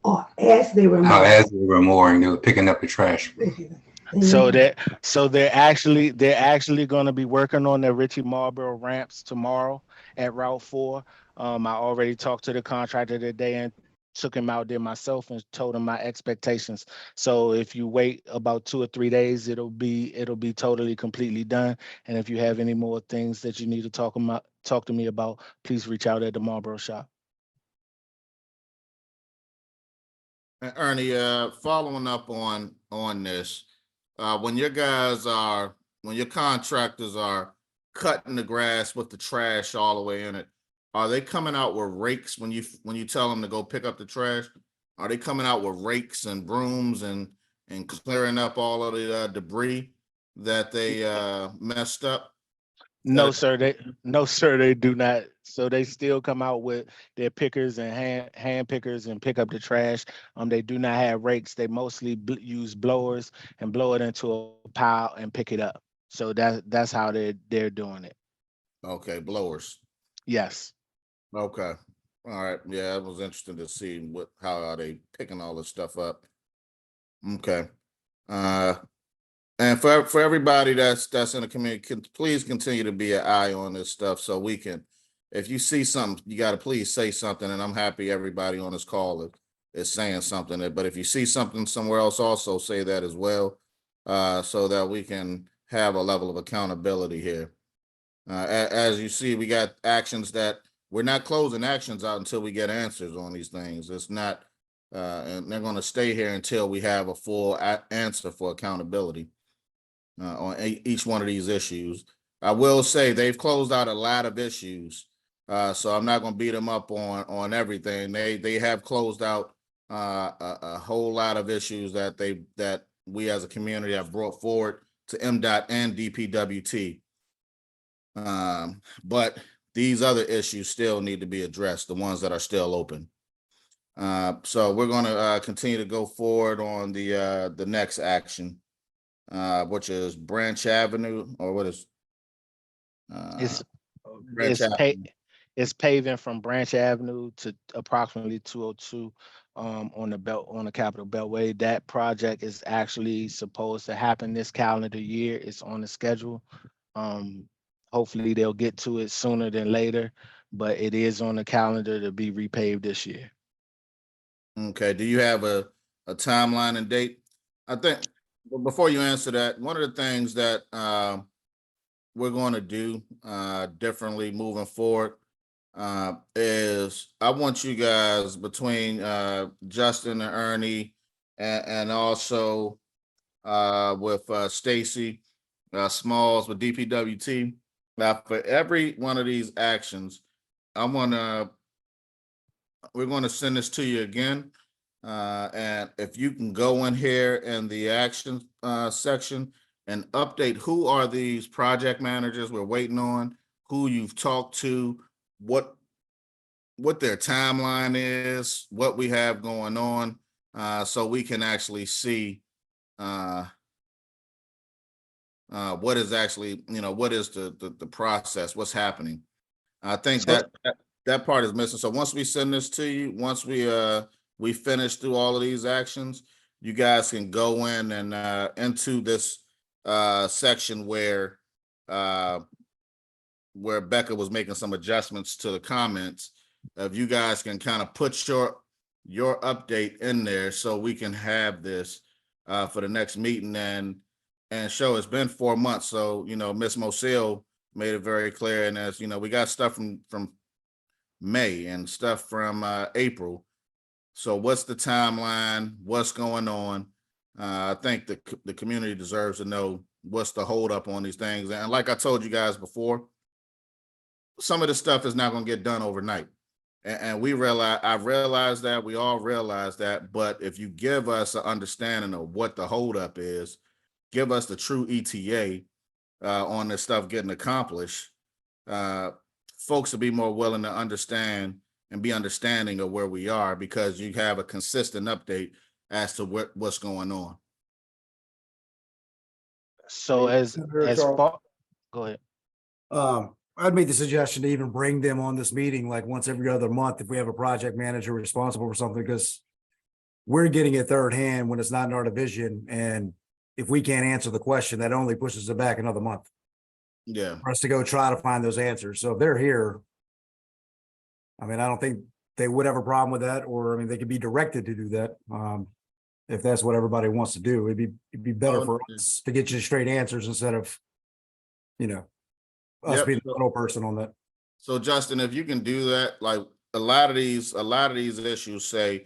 Oh, as they were As they were mowing, they were picking up the trash. So they're actually going to be working on the Ritchie Marlboro ramps tomorrow at Route 4. I already talked to the contractor today and took him out there myself and told him my expectations. So if you wait about 2 or 3 days, it'll be totally completely done. And if you have any more things that you need to talk to me about, please reach out at the Marlboro shop. And Ernie, following up on this, when your contractors are cutting the grass with the trash all the way in it, are they coming out with rakes when you tell them to go pick up the trash? Are they coming out with rakes and brooms and clearing up all of the debris that they messed up? No, sir. They do not. So they still come out with their pickers and hand pickers and pick up the trash. They do not have rakes. They mostly use blowers and blow it into a pile and pick it up. So that's how they're doing it. Okay, blowers. Yes. Okay. All right. Yeah, it was interesting to see how are they picking all this stuff up. Okay. And for everybody that's in the community, please continue to be an eye on this stuff so we can, if you see something, you got to please say something. And I'm happy everybody on this call is saying something. But if you see something somewhere else, also say that as well, so that we can have a level of accountability here. As you see, we got actions that we're not closing actions out until we get answers on these things. It's not, and they're going to stay here until we have a full answer for accountability on each one of these issues. I will say they've closed out a lot of issues, so I'm not going to beat them up on everything. They have closed out a whole lot of issues that we as a community have brought forward to MDOT and DPWT. But these other issues still need to be addressed, the ones that are still open. So we're going to continue to go forward on the next action, which is Branch Avenue, or what is it's paving from Branch Avenue to approximately 202 on the Capitol Beltway. That project is actually supposed to happen this calendar year. It's on the schedule. Hopefully they'll get to it sooner than later, but it is on the calendar to be repaved this year. Okay. Do you have a timeline and date? I think before you answer that, one of the things that we're going to do differently moving forward is I want you guys between Justin and Ernie and also with Stacy Smalls with DPWT. Now, for every one of these actions, we're going to send this to you again. And if you can go in here in the action section and update who are these project managers we're waiting on, who you've talked to, what their timeline is, what we have going on, so we can actually see what is actually, what is the process, what's happening. I think that part is missing. So once we send this to you, once we finish through all of these actions, you guys can go in and into this section where Becca was making some adjustments to the comments. If you guys can kind of put your update in there so we can have this for the next meeting and show it's been 4 months. So, Ms. Moselle made it very clear. And as we got stuff from May and stuff from April. So what's the timeline? What's going on? I think the community deserves to know what's the holdup on these things. And like I told you guys before, some of the stuff is not going to get done overnight. And we realize that, we all realize that. But if you give us an understanding of what the holdup is, give us the true ETA on this stuff getting accomplished, folks will be more willing to understand and be understanding of where we are, because you have a consistent update as to what's going on. So go ahead. I'd make the suggestion to even bring them on this meeting like once every other month if we have a project manager responsible for something, because we're getting it third hand when it's not in our division. And if we can't answer the question, that only pushes it back another month. Yeah. For us to go try to find those answers. So if they're here, I mean, I don't think they would have a problem with that, or I mean, they could be directed to do that. If that's what everybody wants to do, it'd be better for us to get you straight answers instead of, you know, us Yep. being the middle person on that. So Justin, if you can do that, like a lot of these issues say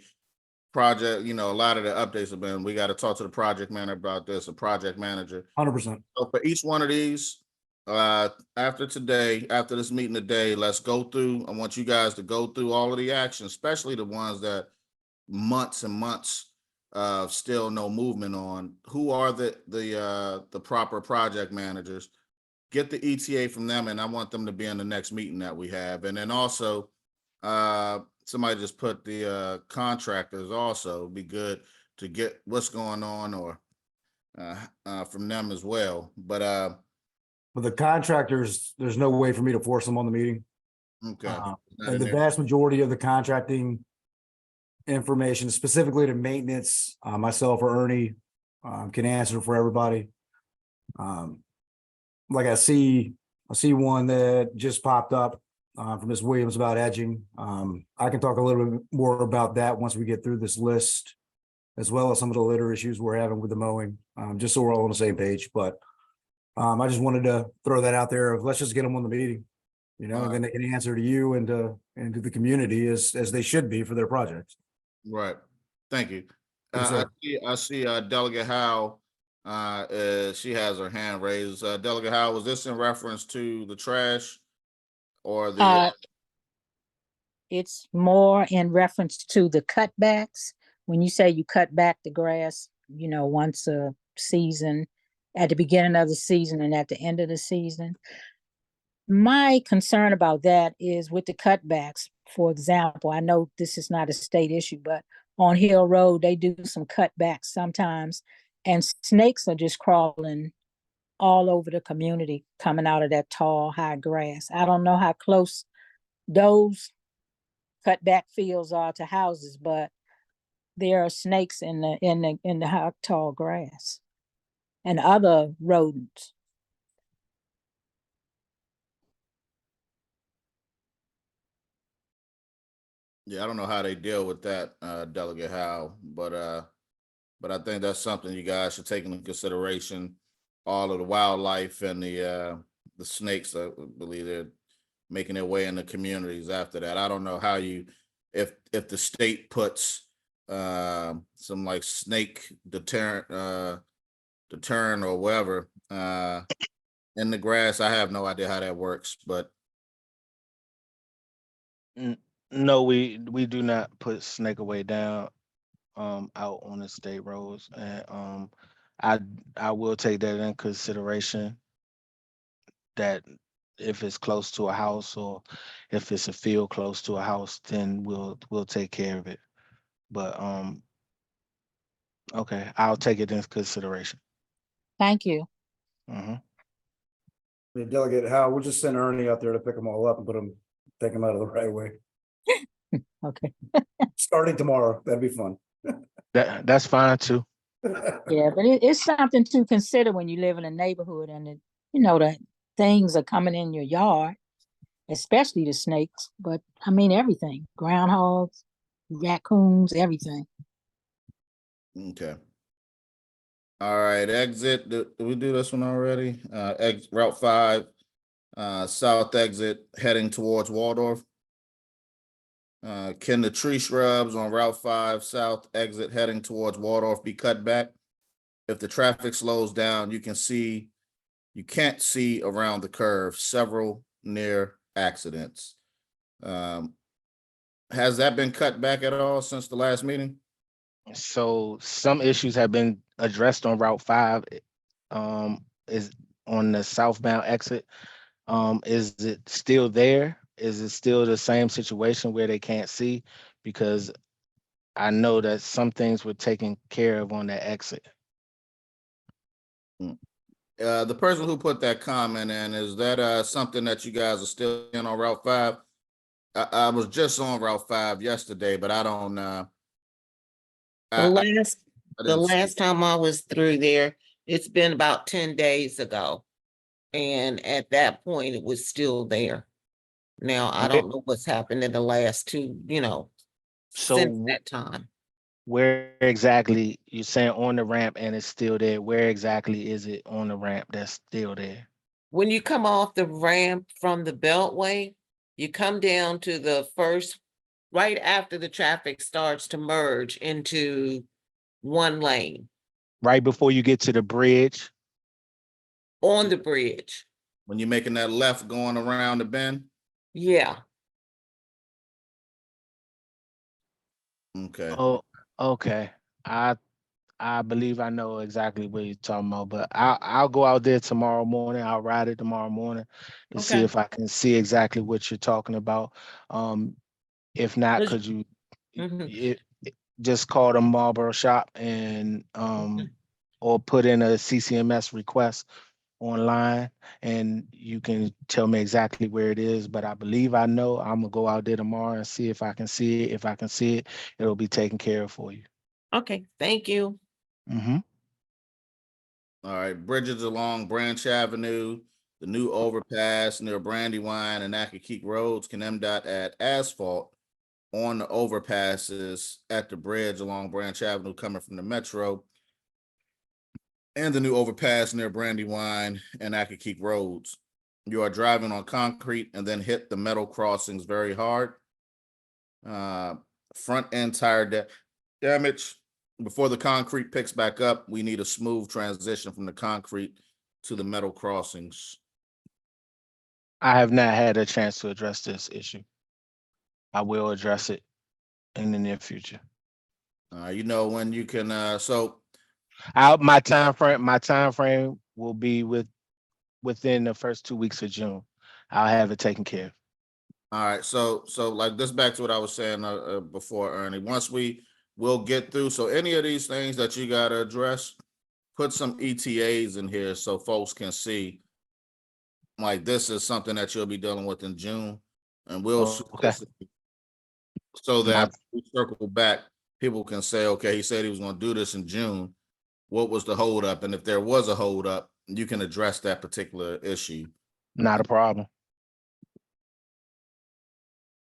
project, a lot of the updates have been, we got to talk to the project manager about this, a project manager. 100%. So for each one of these, after this meeting today, let's go through. I want you guys to go through all of the actions, especially the ones that months and months still no movement on. Who are the proper project managers? Get the ETA from them, and I want them to be in the next meeting that we have. And then also, somebody just put the contractors also. It'd be good to get what's going on or from them as well. But the contractors, there's no way for me to force them on the meeting. okay. And the vast majority of the contracting information, specifically to maintenance, myself or Ernie can answer for everybody. Like I see one that just popped up from Ms. Williams about edging. I can talk a little bit more about that once we get through this list, as well as some of the litter issues we're having with the mowing, just so we're all on the same page. But I just wanted to throw that out there. Let's just get them on the meeting, and then they can answer to you and to the community as they should be for their projects. Right. Thank you. Yes, I see Delegate Howe. She has her hand raised. Delegate Howe, was this in reference to the trash or the? It's more in reference to the cutbacks. When you say you cut back the grass, once a season, at the beginning of the season and at the end of the season. My concern about that is with the cutbacks. For example, I know this is not a state issue, but on Hill Road, they do some cutbacks sometimes, and snakes are just crawling all over the community coming out of that tall, high grass. I don't know how close those cutback fields are to houses, but there are snakes in the high, tall grass and other rodents. Yeah, I don't know how they deal with that, Delegate Howe, but I think that's something you guys should take into consideration. All of the wildlife and the snakes, I believe they're making their way in the communities after that. I don't know how if the state puts some like snake deterrent or whatever in the grass. I have no idea how that works, but no, we do not put snake away down out on the state roads, and I will take that in consideration, that if it's close to a house or if it's a field close to a house, then we'll take care of it. But okay, I'll take it into consideration. Thank you. Delegate Howe, we'll just send Ernie out there to pick them all up and take them out of the right way. Okay. Starting tomorrow, that'd be fun. That's fine too. Yeah, but it's something to consider when you live in a neighborhood and the things are coming in your yard, especially the snakes. But I mean everything: groundhogs, raccoons, everything. okay. All right, exit. Did we do this one already? Route 5, south exit heading towards Waldorf. Can the tree shrubs on Route 5 south exit heading towards Waldorf be cut back? If the traffic slows down, you can't see around the curve. Several near accidents. Has that been cut back at all since the last meeting? So some issues have been addressed on Route 5, is on the southbound exit. Is it still there? Is it still the same situation where they can't see? Because I know that some things were taken care of on that exit. The person who put that comment in, is that something that you guys are still in on Route 5? I was just on Route 5 yesterday, but I don't the last time I was through there, it's been about 10 days ago. And at that point, it was still there. Now, I don't know what's happened in the last two, since So that time. where exactly, you're saying on the ramp and it's still there? Where exactly is it on the ramp that's still there? When you come off the ramp from the Beltway, you come down to the first, right after the traffic starts to merge into one lane Right before you get to the bridge? on the bridge. When you're making that left going around the bend? Yeah. Okay. Oh, okay. I believe I know exactly what you're talking about, but I'll go out there tomorrow morning. I'll ride it tomorrow morning to see Okay. if I can see exactly what you're talking about. If not, could you Mhm. just call the Marlboro shop and or put in a CCMS request online and you can tell me exactly where it is. But I believe I know. I'm gonna go out there tomorrow and see if I can see it. If I can see it, it'll be taken care of for you. Okay, thank you. Mm-hmm. All right, bridges along Branch Avenue, the new overpass near Brandywine and Accokeek Roads, can MDOT add asphalt on the overpasses at the bridge along Branch Avenue coming from the metro and the new overpass near Brandywine and Accokeek Roads. You are driving on concrete and then hit the metal crossings very hard. Front end tire damage. Before the concrete picks back up, we need a smooth transition from the concrete to the metal crossings. I have not had a chance to address this issue. I will address it in the near future. You know when you can. My time frame will be within the first 2 weeks of June. I'll have it taken care of. All right, so like this back to what I was saying before, Ernie. Once we'll get through. So any of these things that you got to address, put some ETAs in here so folks can see. Like this is something that you'll be dealing with in June, and we'll Okay. so that we circle back. People can say, okay, he said he was going to do this in June. What was the holdup? And if there was a holdup, you can address that particular issue. Not a problem.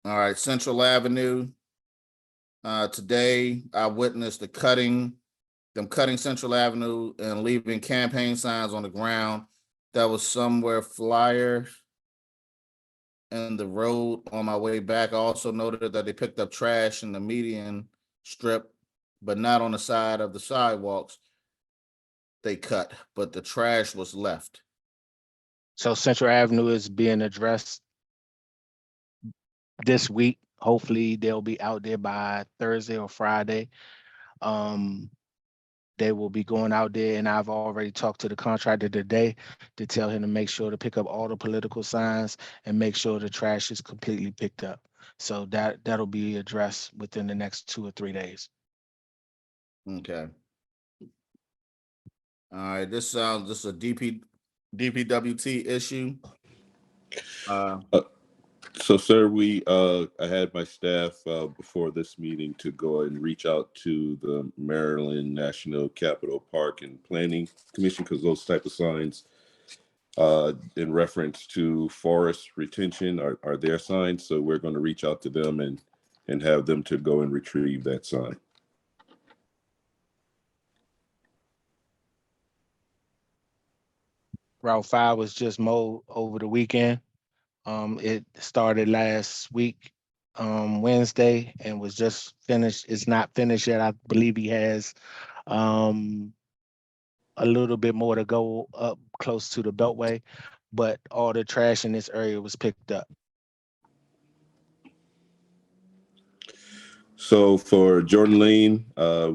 All right, Central Avenue. Today, I witnessed them cutting Central Avenue and leaving campaign signs on the ground. That was somewhere flyer in the road on my way back. I also noted that they picked up trash in the median strip, but not on the side of the sidewalks they cut, but the trash was left. So Central Avenue is being addressed this week. Hopefully they'll be out there by Thursday or Friday. They will be going out there, and I've already talked to the contractor today to tell him to make sure to pick up all the political signs and make sure the trash is completely picked up. So that'll be addressed within the next 2 or 3 days. Okay. All right, this is a DPWT issue. So, sir, I had my staff before this meeting to go and reach out to the Maryland National Capital Park and Planning Commission because those type of signs in reference to forest retention are their signs. So we're going to reach out to them and have them to go and retrieve that sign. Route 5 was just mowed over the weekend. It started last week, Wednesday, and was just finished. It's not finished yet. I believe he has a little bit more to go up close to the Beltway, but all the trash in this area was picked up. So for Jordan Lane,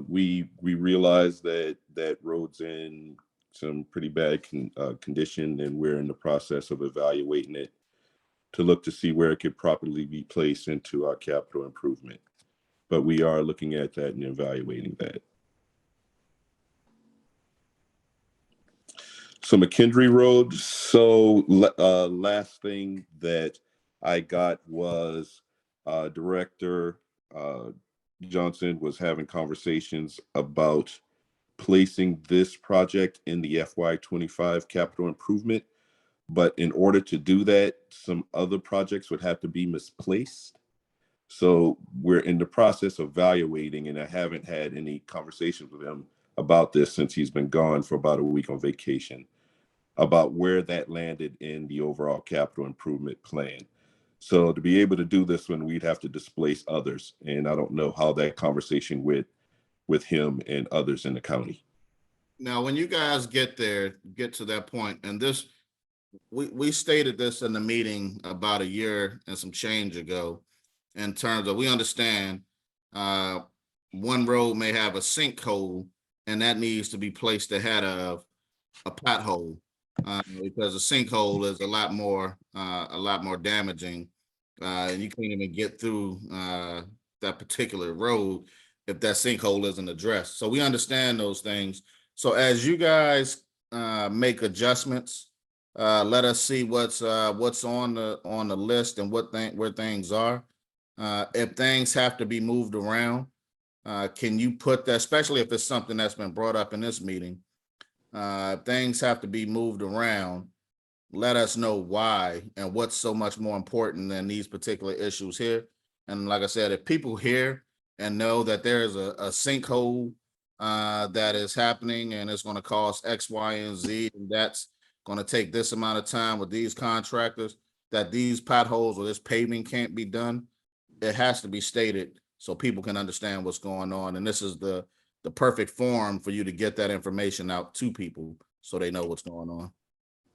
we realized that road's in some pretty bad condition, and we're in the process of evaluating it to look to see where it could properly be placed into our capital improvement. But we are looking at that and evaluating that. So McKendree Road. So last thing that I got was Director Johnson was having conversations about placing this project in the FY25 capital improvement But in order to do that, some other projects would have to be misplaced. So we're in the process of evaluating, and I haven't had any conversations with him about this since he's been gone for about a week on vacation, about where that landed in the overall capital improvement plan. So to be able to do this one, we'd have to displace others. And I don't know how that conversation with him and others in the county. Now, when you guys get to that point, and this, we stated this in the meeting about a year and some change ago, in terms of, we understand one road may have a sinkhole and that needs to be placed ahead of a pothole, because a sinkhole is a lot more damaging, and you can't even get through that particular road if that sinkhole isn't addressed. So we understand those things. So as you guys make adjustments, let us see what's on the list and where things are. If things have to be moved around, can you put that, especially if it's something that's been brought up in this meeting, if things have to be moved around, let us know why and what's so much more important than these particular issues here. And like I said, if people hear and know that there is a sinkhole that is happening and it's going to cost X, Y, and Z, and that's going to take this amount of time with these contractors, that these potholes or this paving can't be done, it has to be stated so people can understand what's going on. And this is the perfect forum for you to get that information out to people so they know what's going on.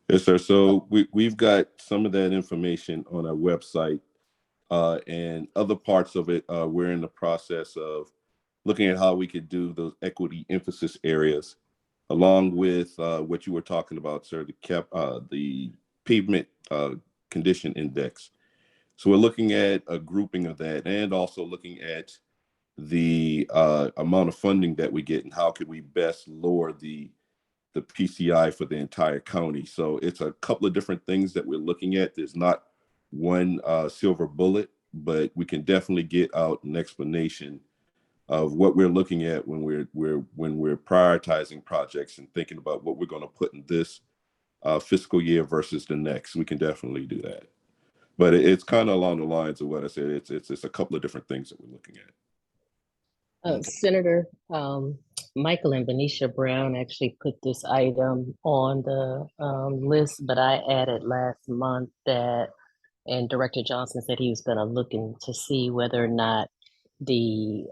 Yes, sir. So we've got some of that information on our website, and other parts of it. We're in the process of looking at how we could do those equity emphasis areas, along with what you were talking about, sir, the pavement condition index. So we're looking at a grouping of that, and also looking at the amount of funding that we get and how could we best lower the PCI for the entire county. So it's a couple of different things that we're looking at. There's not one silver bullet, but we can definitely get out an explanation of what we're looking at when we're prioritizing projects and thinking about what we're going to put in this fiscal year versus the next. We can definitely do that. But it's kind of along the lines of what I said. It's a couple of different things that we're looking at. Senator Michael and Venetia Brown actually put this item on the list, but I added last month that, and Director Johnson said he was going to look to see whether or not the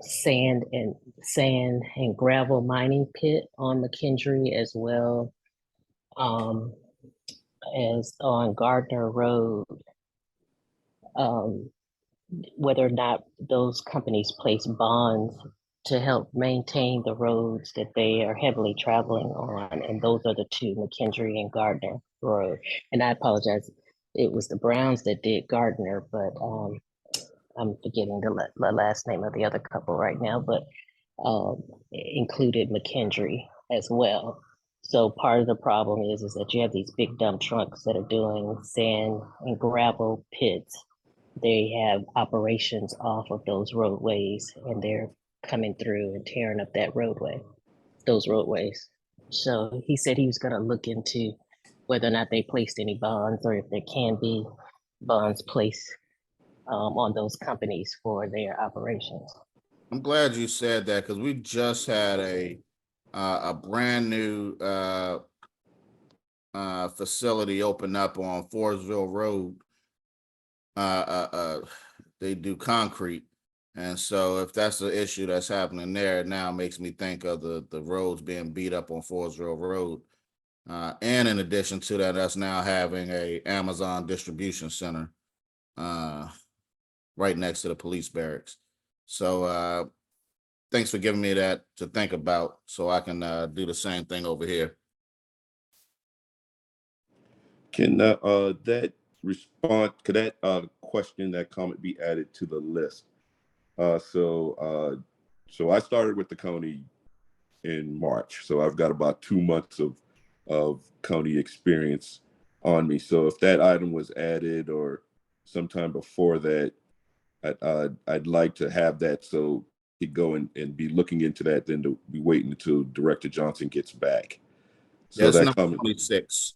sand and gravel mining pit on McKendree, as well as on Gardner Road, whether or not those companies place bonds to help maintain the roads that they are heavily traveling on. And those are the two, McKendree and Gardner Road. And I apologize, it was the Browns that did Gardner, but I'm forgetting the last name of the other couple right now, but included McKendree as well. So part of the problem is that you have these big dump trucks that are doing sand and gravel pits. They have operations off of those roadways, and they're coming through and tearing up those roadways. So he said he was going to look into whether or not they placed any bonds, or if there can be bonds placed on those companies for their operations. I'm glad you said that, because we just had a brand new facility open up on Forestville Road. They do concrete, and so if that's the issue that's happening there, it now makes me think of the roads being beat up on Forestville Road, and in addition to that, us now having a Amazon distribution center right next to the police barracks. So thanks for giving me that to think about, so I can do the same thing over here. Can that response, could that question, that comment be added to the list? So I started with the county in March, so I've got about 2 months of county experience on me. So if that item was added or sometime before that, I'd like to have that, so he'd go and be looking into that, than to be waiting until Director Johnson gets back. So Yes, that number comment, 26.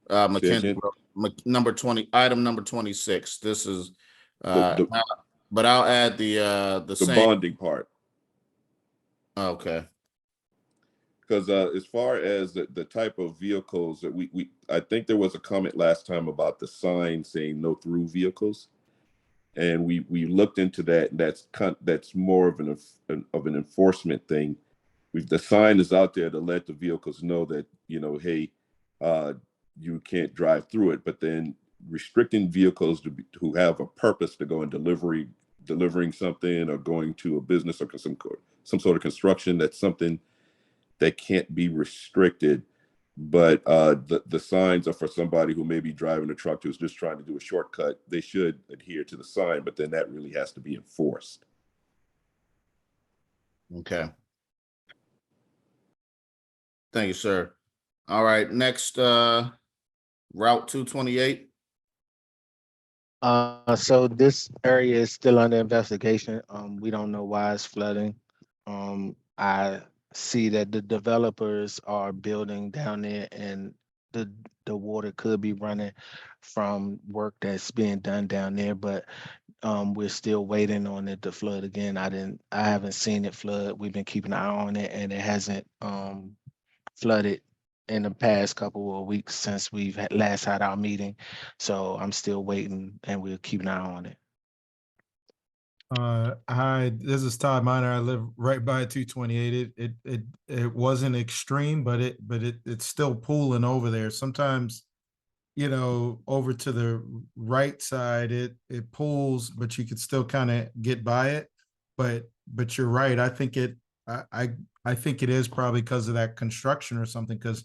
McKenzie, again? number 20, item number 26. This is, The but I'll add the same. bonding part. Okay. Because as far as the type of vehicles that I think there was a comment last time about the sign saying no through vehicles, and we looked into that, and that's more of an enforcement thing. The sign is out there to let the vehicles know that, you know, hey, you can't drive through it, but then restricting vehicles who have a purpose to go and delivering something or going to a business or some sort of construction, that's something that can't be restricted. But the signs are for somebody who may be driving a truck who's just trying to do a shortcut. They should adhere to the sign, but then that really has to be enforced. Okay. Thank you, sir. All right, next, Route 228. So this area is still under investigation. We don't know why it's flooding. I see that the developers are building down there, and the water could be running from work that's being done down there, but we're still waiting on it to flood again. I haven't seen it flood. We've been keeping an eye on it, and it hasn't flooded in the past couple of weeks since we've last had our meeting. So I'm still waiting, and we'll keep an eye on it. Hi, this is Todd Miner. I live right by 228. It wasn't extreme, but it's still pooling over there. Sometimes, you know, over to the right side, it pulls, but you could still kind of get by it. But you're right. I think I think it is probably because of that construction or something, because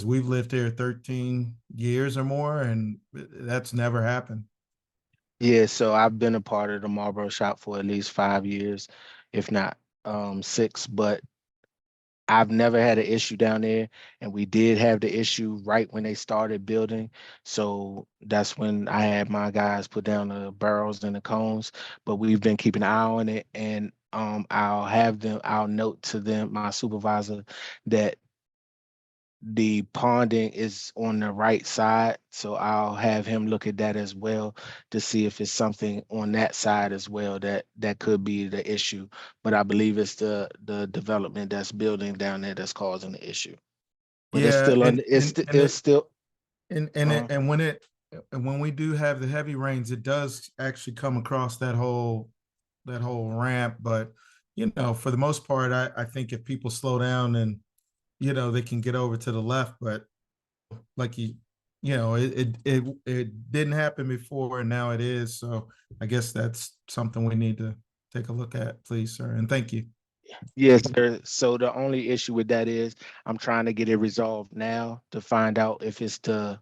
we've lived here 13 years or more, and that's never happened. Yeah, so I've been a part of the Marlboro shop for at least 5 years, if not 6, but I've never had an issue down there, and we did have the issue right when they started building. So that's when I had my guys put down the barrels and the cones, but we've been keeping an eye on it, and I'll note to them, my supervisor, that the ponding is on the right side. So I'll have him look at that as well to see if it's something on that side as well that could be the issue. But I believe it's the development that's building down there that's causing the issue. But it's still under, it's still. And when we do have the heavy rains, it does actually come across that whole ramp. But you know, for the most part, I think if people slow down, and you know, they can get over to the left. But like you know, it didn't happen before, and now it is. So I guess that's something we need to take a look at, please, sir. And thank you. Yes, sir. So the only issue with that is I'm trying to get it resolved now to find out if it's the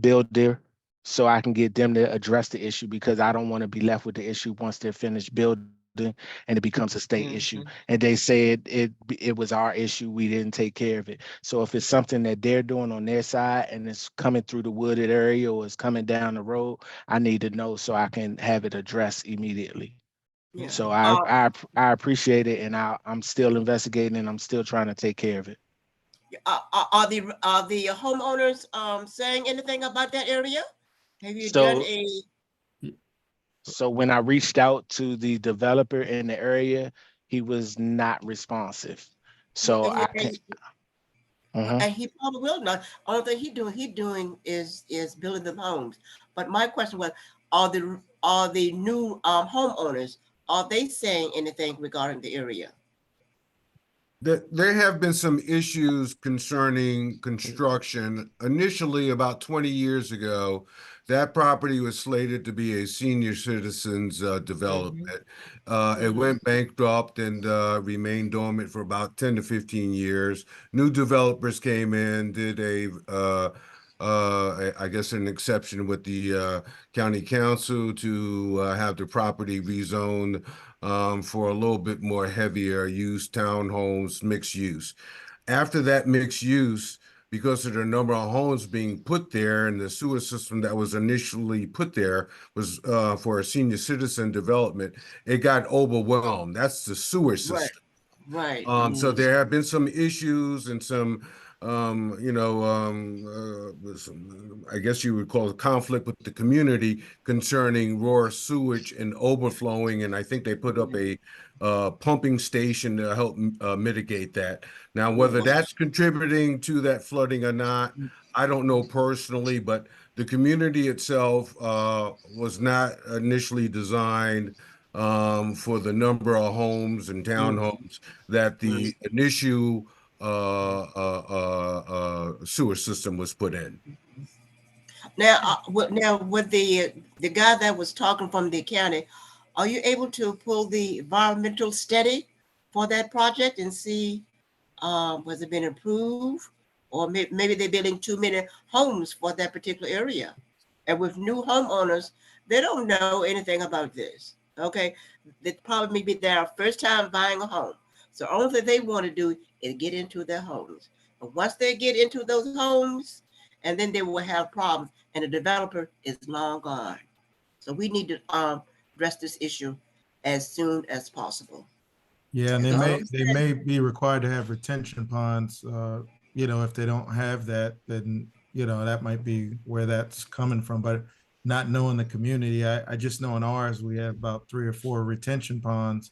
builder, so I can get them to address the issue, because I don't want to be left with the issue once they're finished building and it becomes a state issue. And they said it was our issue, we didn't take care of it. So if it's something that they're doing on their side and it's coming through the wooded area or it's coming down the road, I need to know so I can have it addressed immediately. Yeah. So I appreciate it, and I'm still investigating, and I'm still trying to take care of it. Are the homeowners saying anything about that area? Have you done a? So when I reached out to the developer in the area, he was not responsive. So and, I can. and he probably will not. Only thing he doing is building them homes. But my question was, are the new homeowners, are they saying anything regarding the area? There have been some issues concerning construction. Initially, about 20 years ago, that property was slated to be a senior citizens development. It went bankrupt and remained dormant for about 10 to 15 years. New developers came in, did I guess an exception with the county council to have the property rezoned for a little bit more heavier use, townhomes, mixed use. After that mixed use, because of the number of homes being put there and the sewer system that was initially put there was for a senior citizen development, it got overwhelmed. That's the sewer system. Right. So there have been some issues and some I guess you would call it conflict with the community concerning raw sewage and overflowing. And I think they put up a pumping station to help mitigate that. Now, whether that's contributing to that flooding or not, I don't know personally, but the community itself was not initially designed for the number of homes and townhomes that the initial sewer system was put in. Now, with the guy that was talking from the county, are you able to pull the environmental study for that project and see was it been approved, or maybe they're building too many homes for that particular area, and with new homeowners, they don't know anything about this. Okay, they probably maybe their first time buying a home, so all that they want to do is get into their homes. But once they get into those homes, and then they will have problems, and the developer is long gone. So we need to address this issue as soon as possible. Yeah, and That's all I'm they saying. may be required to have retention ponds. If they don't have that, then that might be where that's coming from. But not knowing the community, I just know in ours we have about 3 or 4 retention ponds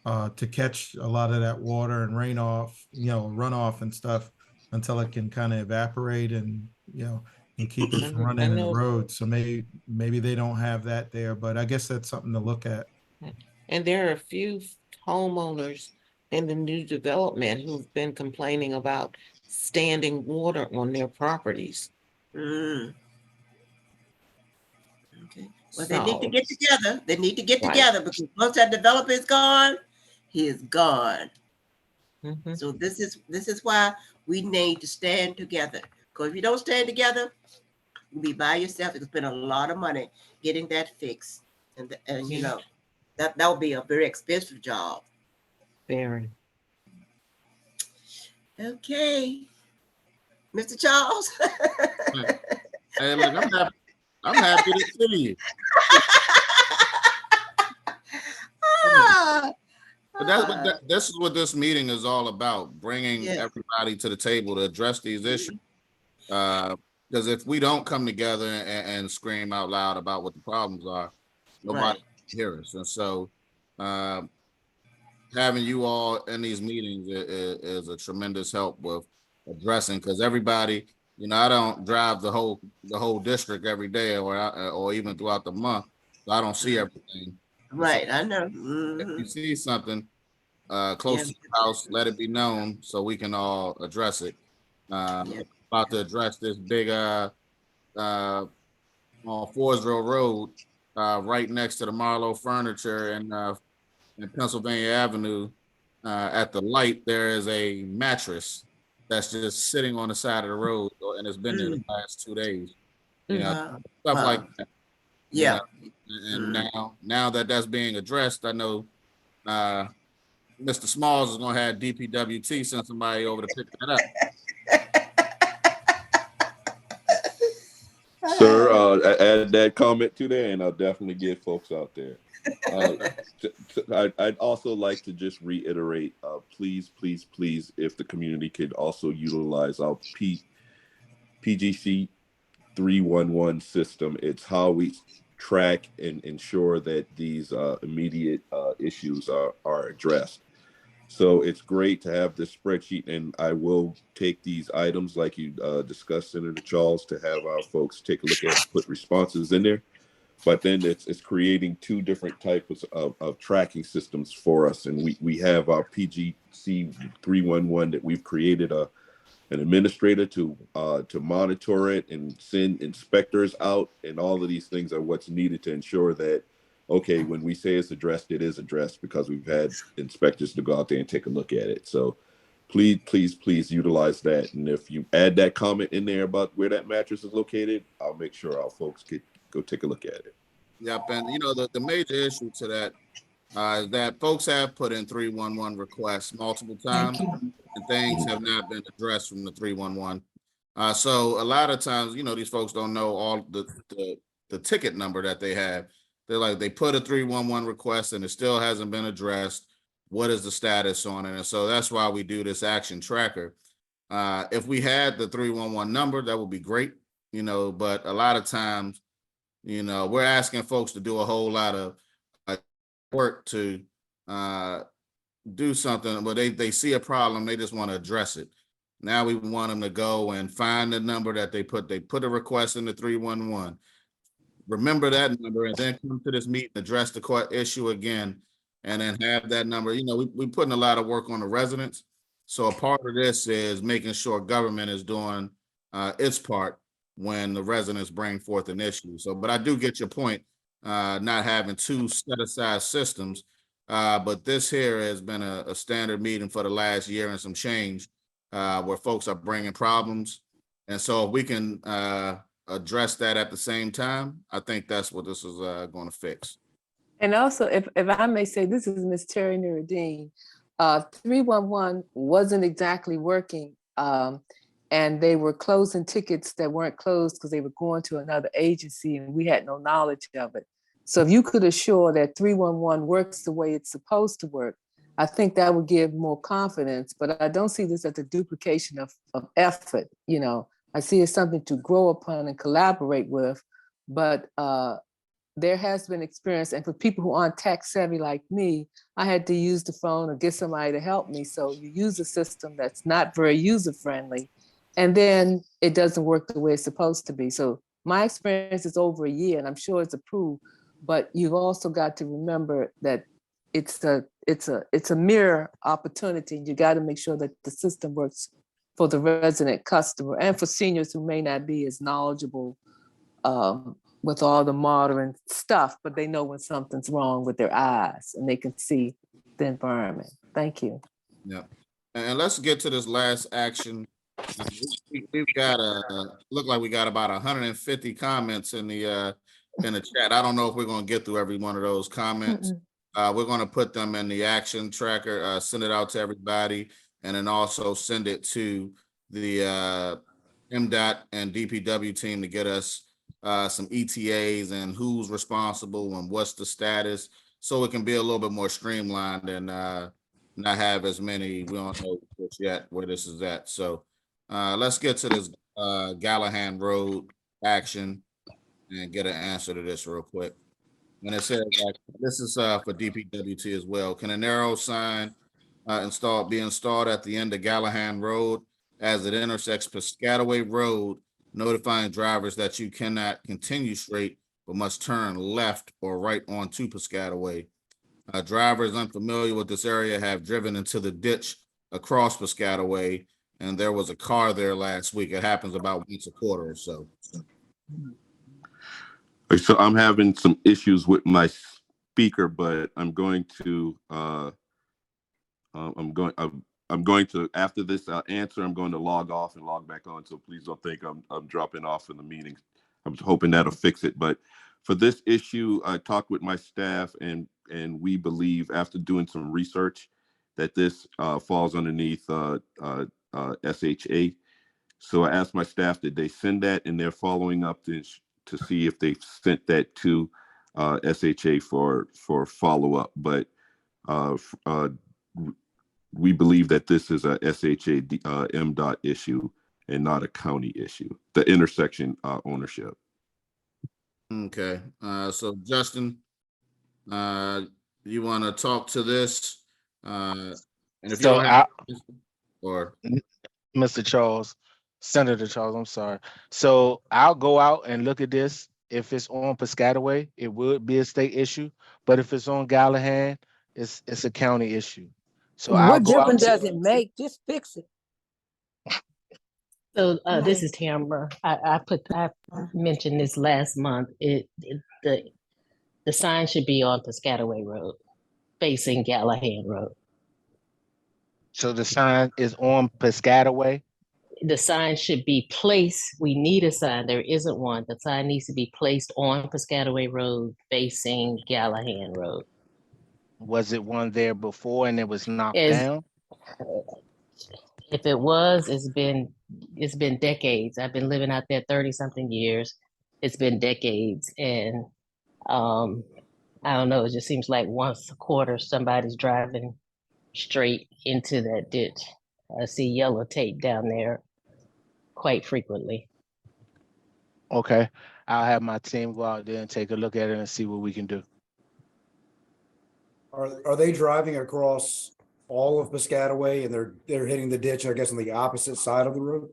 to catch a lot of that water and rain off, runoff and stuff until it can kind of evaporate and and keep it from running in the road. So maybe they don't have that there, but I guess that's something to look at. And there are a few homeowners in the new development who've been complaining about standing water on their properties. Okay. Well, So, they need to get together. They need to get right. together, because once that developer is gone, he is gone. So this is why we need to stand together. Because if you don't stand together, you'll be by yourself. It's been a lot of money getting that fixed, and that would be a very expensive job. Very. Okay, Mr. Charles. Hey, look, I'm happy to see you. But this is what this meeting is all about: bringing everybody to the table to address these issues. Because if we don't come together and scream out loud about what the problems are, nobody can hear us. And so, having you all in these meetings is a tremendous help with addressing. Because everybody, I don't drive the whole district every day, or even throughout the month, so I don't see everything. Right, I know. If you see something close to your house, let it be known so we can all address it. About to address this big on Forestville Road, right next to the Marlowe Furniture in Pennsylvania Avenue. At the light, there is a mattress that's just sitting on the side of the road, and it's been there the last 2 days. Stuff like that. Yeah. And now that that's being addressed, I know Mr. Smalls is going to have DPWT send somebody over to pick that up. Sir, add that comment to there, and I'll definitely get folks out there. I'd also like to just reiterate, please, if the community could also utilize our PGC 311 system. It's how we track and ensure that these immediate issues are addressed. So it's great to have this spreadsheet, and I will take these items like you discussed, Senator Charles, to have our folks take a look at, put responses in there. But then it's creating 2 different types of tracking systems for us. And we have our PGC 311 that we've created an administrator to monitor it and send inspectors out, and all of these things are what's needed to ensure that, okay, when we say it's addressed, it is addressed, because we've had inspectors to go out there and take a look at it. So please utilize that. And if you add that comment in there about where that mattress is located, I'll make sure our folks go take a look at it. Yep, and the major issue to that is that folks have put in 311 requests multiple times, and things have not been addressed from the 311. So a lot of times, these folks don't know all the ticket number that they have. They're like, they put a 311 request and it still hasn't been addressed. What is the status on it? And so that's why we do this action tracker. If we had the 311 number, that would be great, but a lot of times, we're asking folks to do a whole lot of work to do something, but they see a problem, they just want to address it. Now we want them to go and find the number that they put a request in the 311. Remember that number and then come to this meeting, address the court issue again, and then have that number. We putting a lot of work on the residents. So a part of this is making sure government is doing its part when the residents bring forth an issue. So, but I do get your point, not having two set aside systems. But this here has been a standard meeting for the last year and some change, where folks are bringing problems. And so if we can address that at the same time, I think that's what this is going to fix. And also, if I may say, this is Ms. Terry Nuruddin. 311 wasn't exactly working, and they were closing tickets that weren't closed because they were going to another agency, and we had no knowledge of it. So if you could assure that 311 works the way it's supposed to work, I think that would give more confidence. But I don't see this as a duplication of effort. I see it as something to grow upon and collaborate with. But there has been experience, and for people who aren't tech savvy like me, I had to use the phone or get somebody to help me. So you use a system that's not very user friendly, and then it doesn't work the way it's supposed to be. So my experience is over a year, and I'm sure it's approved. But you've also got to remember that it's a mirror opportunity. You got to make sure that the system works for the resident customer and for seniors who may not be as knowledgeable with all the modern stuff, but they know when something's wrong with their eyes and they can see the environment. Thank you. Yeah. And let's get to this last action. We've got look like we got about 150 comments in the chat. I don't know if we're going to get through every one of those comments. We're going to put them in the action tracker, send it out to everybody, and then also send it to the MDOT and DPW team to get us some ETAs and who's responsible and what's the status, so it can be a little bit more streamlined and not have as many, we don't know yet where this is at. So let's get to this Gallahan Road action and get an answer to this real quick. And it says this is for DPWT as well. Can an arrow sign be installed at the end of Gallahan Road as it intersects Piscataway Road, notifying drivers that you cannot continue straight but must turn left or right onto Piscataway? Drivers unfamiliar with this area have driven into the ditch across Piscataway, and there was a car there last week. It happens about once a quarter or so. So I'm having some issues with my speaker, but I'm going to after this answer, I'm going to log off and log back on. So please don't think I'm dropping off in the meeting. I'm hoping that'll fix it. But for this issue, I talked with my staff, and we believe, after doing some research, that this falls underneath SHA. So I asked my staff, did they send that? And they're following up to see if they've sent that to SHA for follow-up. But we believe that this is a SHA MDOT issue and not a county issue, the intersection ownership. Okay, so Justin, you want to talk to this? And if you don't have, or Mr. Charles, Senator Charles, I'm sorry. So I'll go out and look at this. If it's on Piscataway, it would be a state issue. But if it's on Gallahan, it's a county issue. So what difference does it make? Just fix it. So this is Tamara. I mentioned this last month. The sign should be on Piscataway Road, facing Gallahan Road. So the sign is on Piscataway? The sign should be placed. We need a sign. There isn't one. The sign needs to be placed on Piscataway Road, facing Gallahan Road. Was it one there before and it was knocked down? If it was, it's been decades. I've been living out there 30-something years. It's been decades, and I don't know. It just seems like once a quarter somebody's driving straight into that ditch. I see yellow tape down there quite frequently. Okay, I'll have my team go out there and take a look at it and see what we can do. Are they driving across all of Piscataway and they're hitting the ditch, I guess, on the opposite side of the road?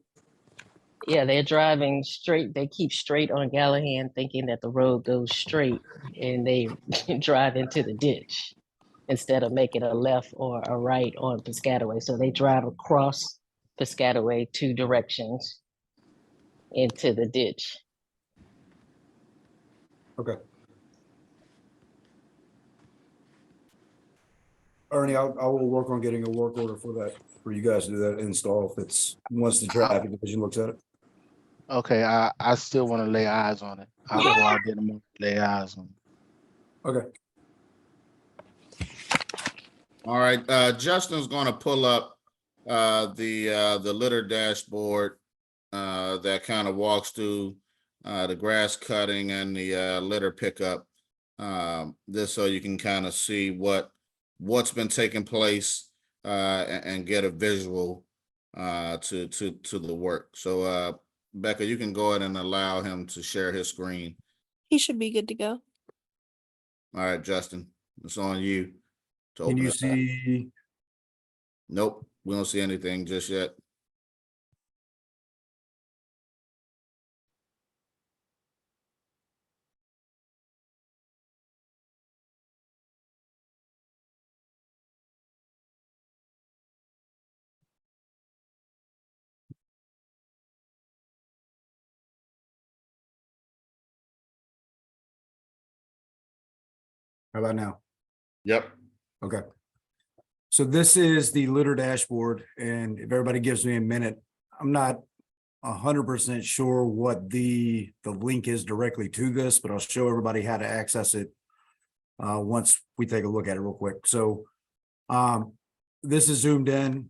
Yeah, they're driving straight. They keep straight on Gallahan thinking that the road goes straight and they drive into the ditch instead of making a left or a right on Piscataway. So they drive across Piscataway 2 directions into the ditch. Okay. Ernie, I will work on getting a work order for that, for you guys to do that install if it's, once the traffic division looks at it. Okay, I still want to lay eyes on it. I'll go out there and lay eyes on it. Okay. All right, Justin's gonna pull up the litter dashboard that kind of walks through the grass cutting and the litter pickup. This so you can kind of see what's been taking place and get a visual to the work. So Becca, you can go ahead and allow him to share his screen. He should be good to go. All right, Justin, it's on you. Can you see? Nope, we don't see anything just yet. How about now? Yep. Okay. So this is the litter dashboard, and if everybody gives me a minute, I'm not 100% sure what the link is directly to this, but I'll show everybody how to access it once we take a look at it real quick. So this is zoomed in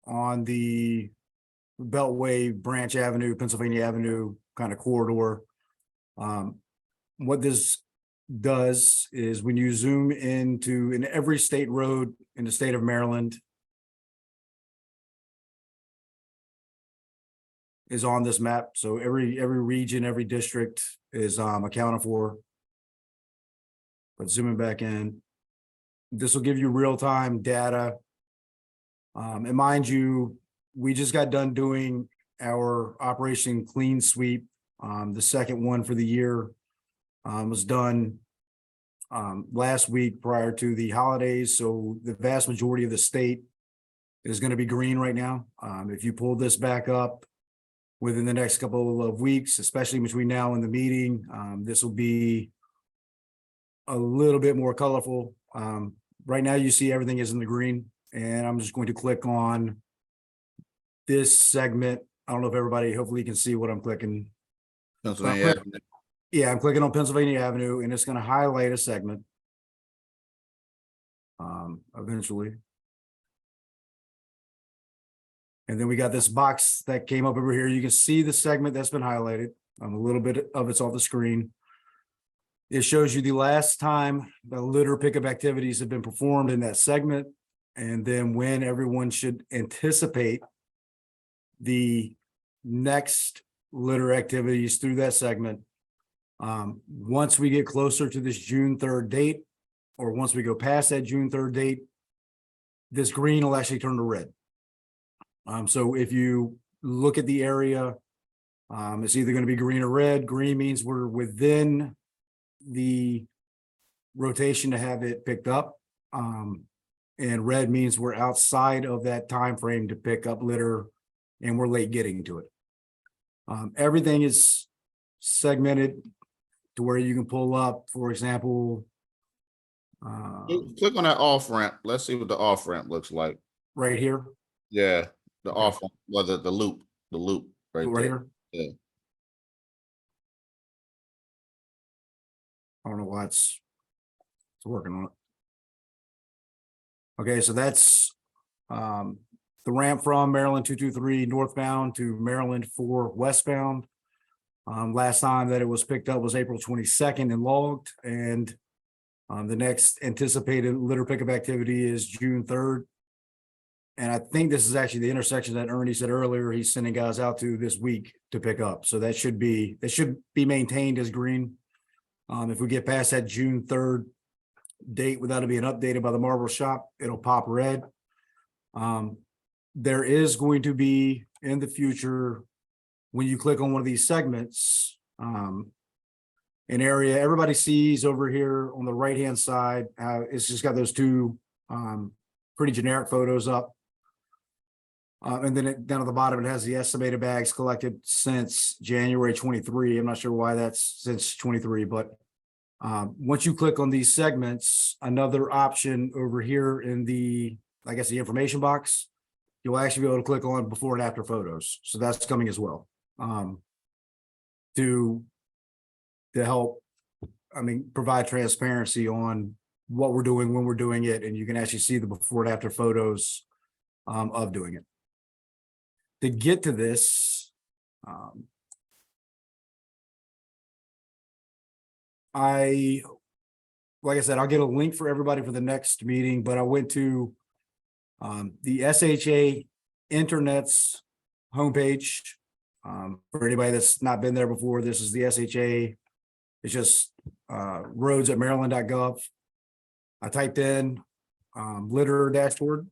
on the Beltway, Branch Avenue, Pennsylvania Avenue kind of corridor. What this does is when you zoom in every state road in the state of Maryland is on this map. So every region, every district is accounted for. But zooming back in, this will give you real-time data. And mind you, we just got done doing our Operation Clean Sweep. The second one for the year was done last week prior to the holidays. So the vast majority of the state is going to be green right now. If you pull this back up within the next couple of weeks, especially between now and the meeting, this will be a little bit more colorful. Right now you see everything is in the green, and I'm just going to click on this segment. I don't know if everybody hopefully can see what I'm clicking. Pennsylvania Avenue. Yeah, I'm clicking on Pennsylvania Avenue, and it's going to highlight a segment. Eventually. And then we got this box that came up over here. You can see the segment that's been highlighted. A little bit of it's off the screen. It shows you the last time the litter pickup activities have been performed in that segment, and then when everyone should anticipate the next litter activities through that segment. Once we get closer to this June 3rd date, or once we go past that June 3rd date, this green will actually turn to red. So if you look at the area, it's either going to be green or red. Green means we're within the rotation to have it picked up. And red means we're outside of that time frame to pick up litter and we're late getting to it. Everything is segmented to where you can pull up, for example. Click on that off ramp. Let's see what the off ramp looks like. Right here? Yeah, the off, well, the loop right there. Here? Yeah. I don't know why it's working on it. Okay, so that's the ramp from Maryland 223 northbound to Maryland 4 westbound. Last time that it was picked up was April 22nd and logged, and the next anticipated litter pickup activity is June 3rd. And I think this is actually the intersection that Ernie said earlier, he's sending guys out to this week to pick up. So that should be maintained as green. If we get past that June 3rd date without it being updated by the Marlboro shop, it'll pop red. There is going to be in the future, when you click on one of these segments, an area everybody sees over here on the right-hand side. It's just got those two pretty generic photos up. And then down at the bottom, it has the estimated bags collected since January 23. I'm not sure why that's since 23, but once you click on these segments, another option over here in the, I guess, the information box, you'll actually be able to click on before and after photos. So that's coming as well. To help, provide transparency on what we're doing, when we're doing it, and you can actually see the before and after photos of doing it. To get to this, like I said, I'll get a link for everybody for the next meeting, but I went to the SHA Internet's homepage. For anybody that's not been there before, this is the SHA. It's just roads@maryland.gov. I typed in litter dashboard.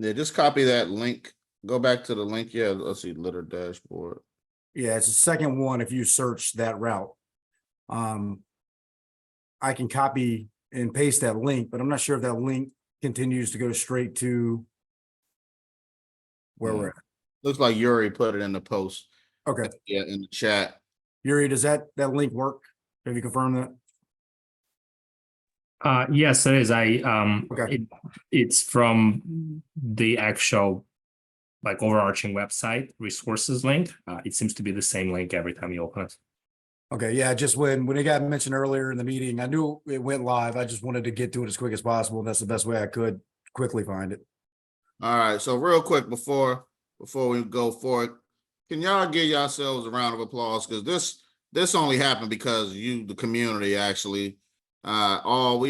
Yeah, just copy that link. Go back to the link. Yeah, let's see, litter dashboard. Yeah, it's the second one if you search that route. I can copy and paste that link, but I'm not sure if that link continues to go straight to where we're at. Looks like Yuri put it in the post. Okay. Yeah, in the chat. Yuri, does that link work? Have you confirmed that? Yes, it is. Okay. It's from the actual overarching website resources link. It seems to be the same link every time you open it. Okay, yeah, just when it got mentioned earlier in the meeting, I knew it went live. I just wanted to get to it as quick as possible. And that's the best way I could quickly find it. All right, so real quick before we go forward, can y'all give yourselves a round of applause? Because this only happened because you, the community, actually, we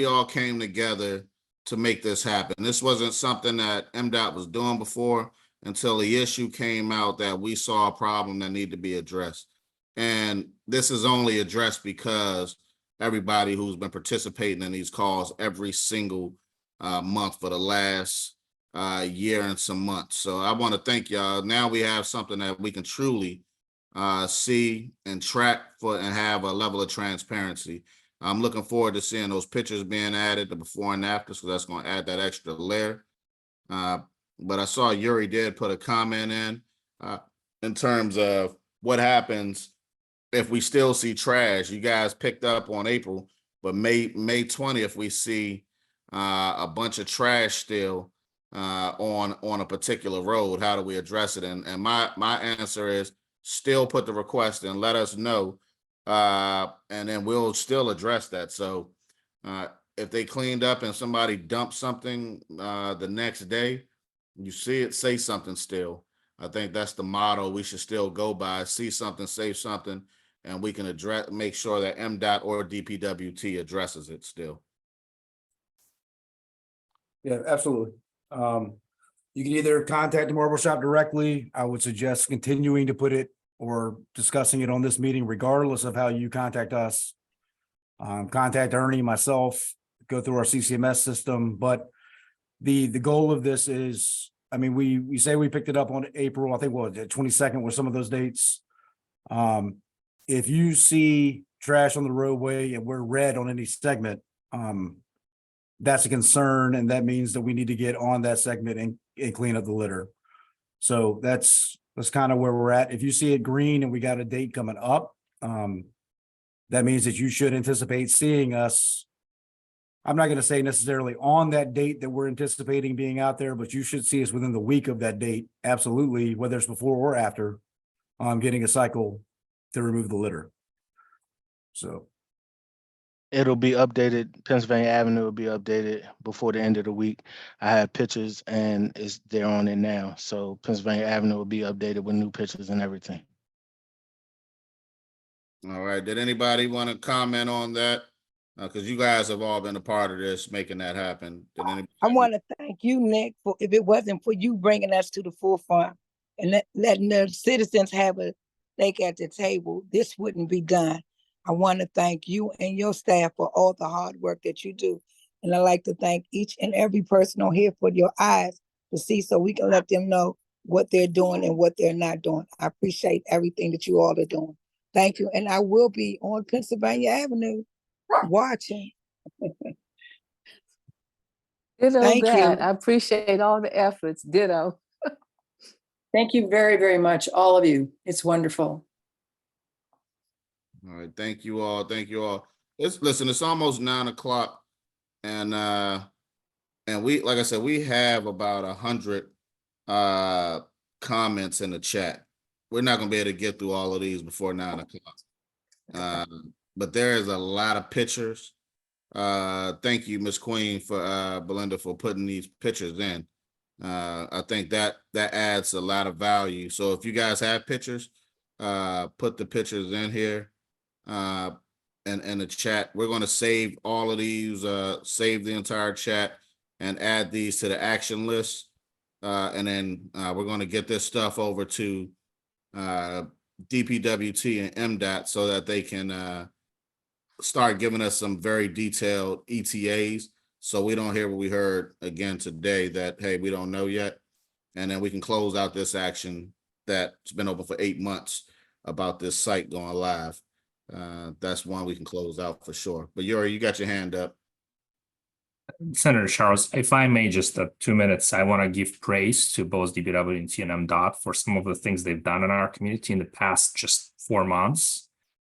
all came together to make this happen. This wasn't something that MDOT was doing before until the issue came out that we saw a problem that needed to be addressed. And this is only addressed because everybody who's been participating in these calls every single month for the last year and some months. So I want to thank y'all. Now we have something that we can truly see and track and have a level of transparency. I'm looking forward to seeing those pictures being added, the before and after, so that's going to add that extra layer. But I saw Yuri did put a comment in terms of what happens if we still see trash. You guys picked up on April, but May 20th, we see a bunch of trash still on a particular road. How do we address it? And my answer is still put the request in, let us know, and then we'll still address that. So if they cleaned up and somebody dumped something the next day, you see it, say something still. I think that's the motto we should still go by. See something, say something, and we can make sure that MDOT or DPWT addresses it still. Yeah, absolutely. You can either contact the Marlboro Shop directly. I would suggest continuing to put it or discussing it on this meeting, regardless of how you contact us. Contact Ernie, myself, go through our CCMS system. But the goal of this is, we say we picked it up on April, I think, what, the 22nd were some of those dates. If you see trash on the roadway and we're red on any segment, that's a concern, and that means that we need to get on that segment and clean up the litter. So that's kind of where we're at. If you see it green and we got a date coming up, that means that you should anticipate seeing us. I'm not going to say necessarily on that date that we're anticipating being out there, but you should see us within the week of that date. Absolutely, whether it's before or after, getting a cycle to remove the litter. So it'll be updated. Pennsylvania Avenue will be updated before the end of the week. I have pictures and they're on it now. So Pennsylvania Avenue will be updated with new pictures and everything. All right, did anybody want to comment on that? Because you guys have all been a part of this, making that happen. Did anybody? I want to thank you, Nick, for if it wasn't for you bringing us to the forefront and letting the citizens have a stake at the table, this wouldn't be done. I want to thank you and your staff for all the hard work that you do. And I'd like to thank each and every person on here for your eyes to see so we can let them know what they're doing and what they're not doing. I appreciate everything that you all are doing. Thank you. And I will be on Pennsylvania Avenue watching. Ditto Thank that. you. I appreciate all the efforts. Ditto. Thank you very, very much, all of you. It's wonderful. All right, thank you all. Thank you all. Listen, it's almost 9 o'clock, and we, like I said, we have about 100 comments in the chat. We're not gonna be able to get through all of these before 9 o'clock. But there is a lot of pictures. Thank you, Miss Queen, for Belinda, for putting these pictures in. I think that adds a lot of value. So if you guys have pictures, put the pictures in here. In the chat. We're going to save all of these, save the entire chat and add these to the action list. And then we're going to get this stuff over to DPWT and MDOT so that they can start giving us some very detailed ETAs, so we don't hear what we heard again today that, hey, we don't know yet. And then we can close out this action that's been open for 8 months about this site going live. That's one we can close out for sure. But Yuri, you got your hand up. Senator Charles, if I may, just 2 minutes, I want to give praise to both DPWT and MDOT for some of the things they've done in our community in the past just 4 months.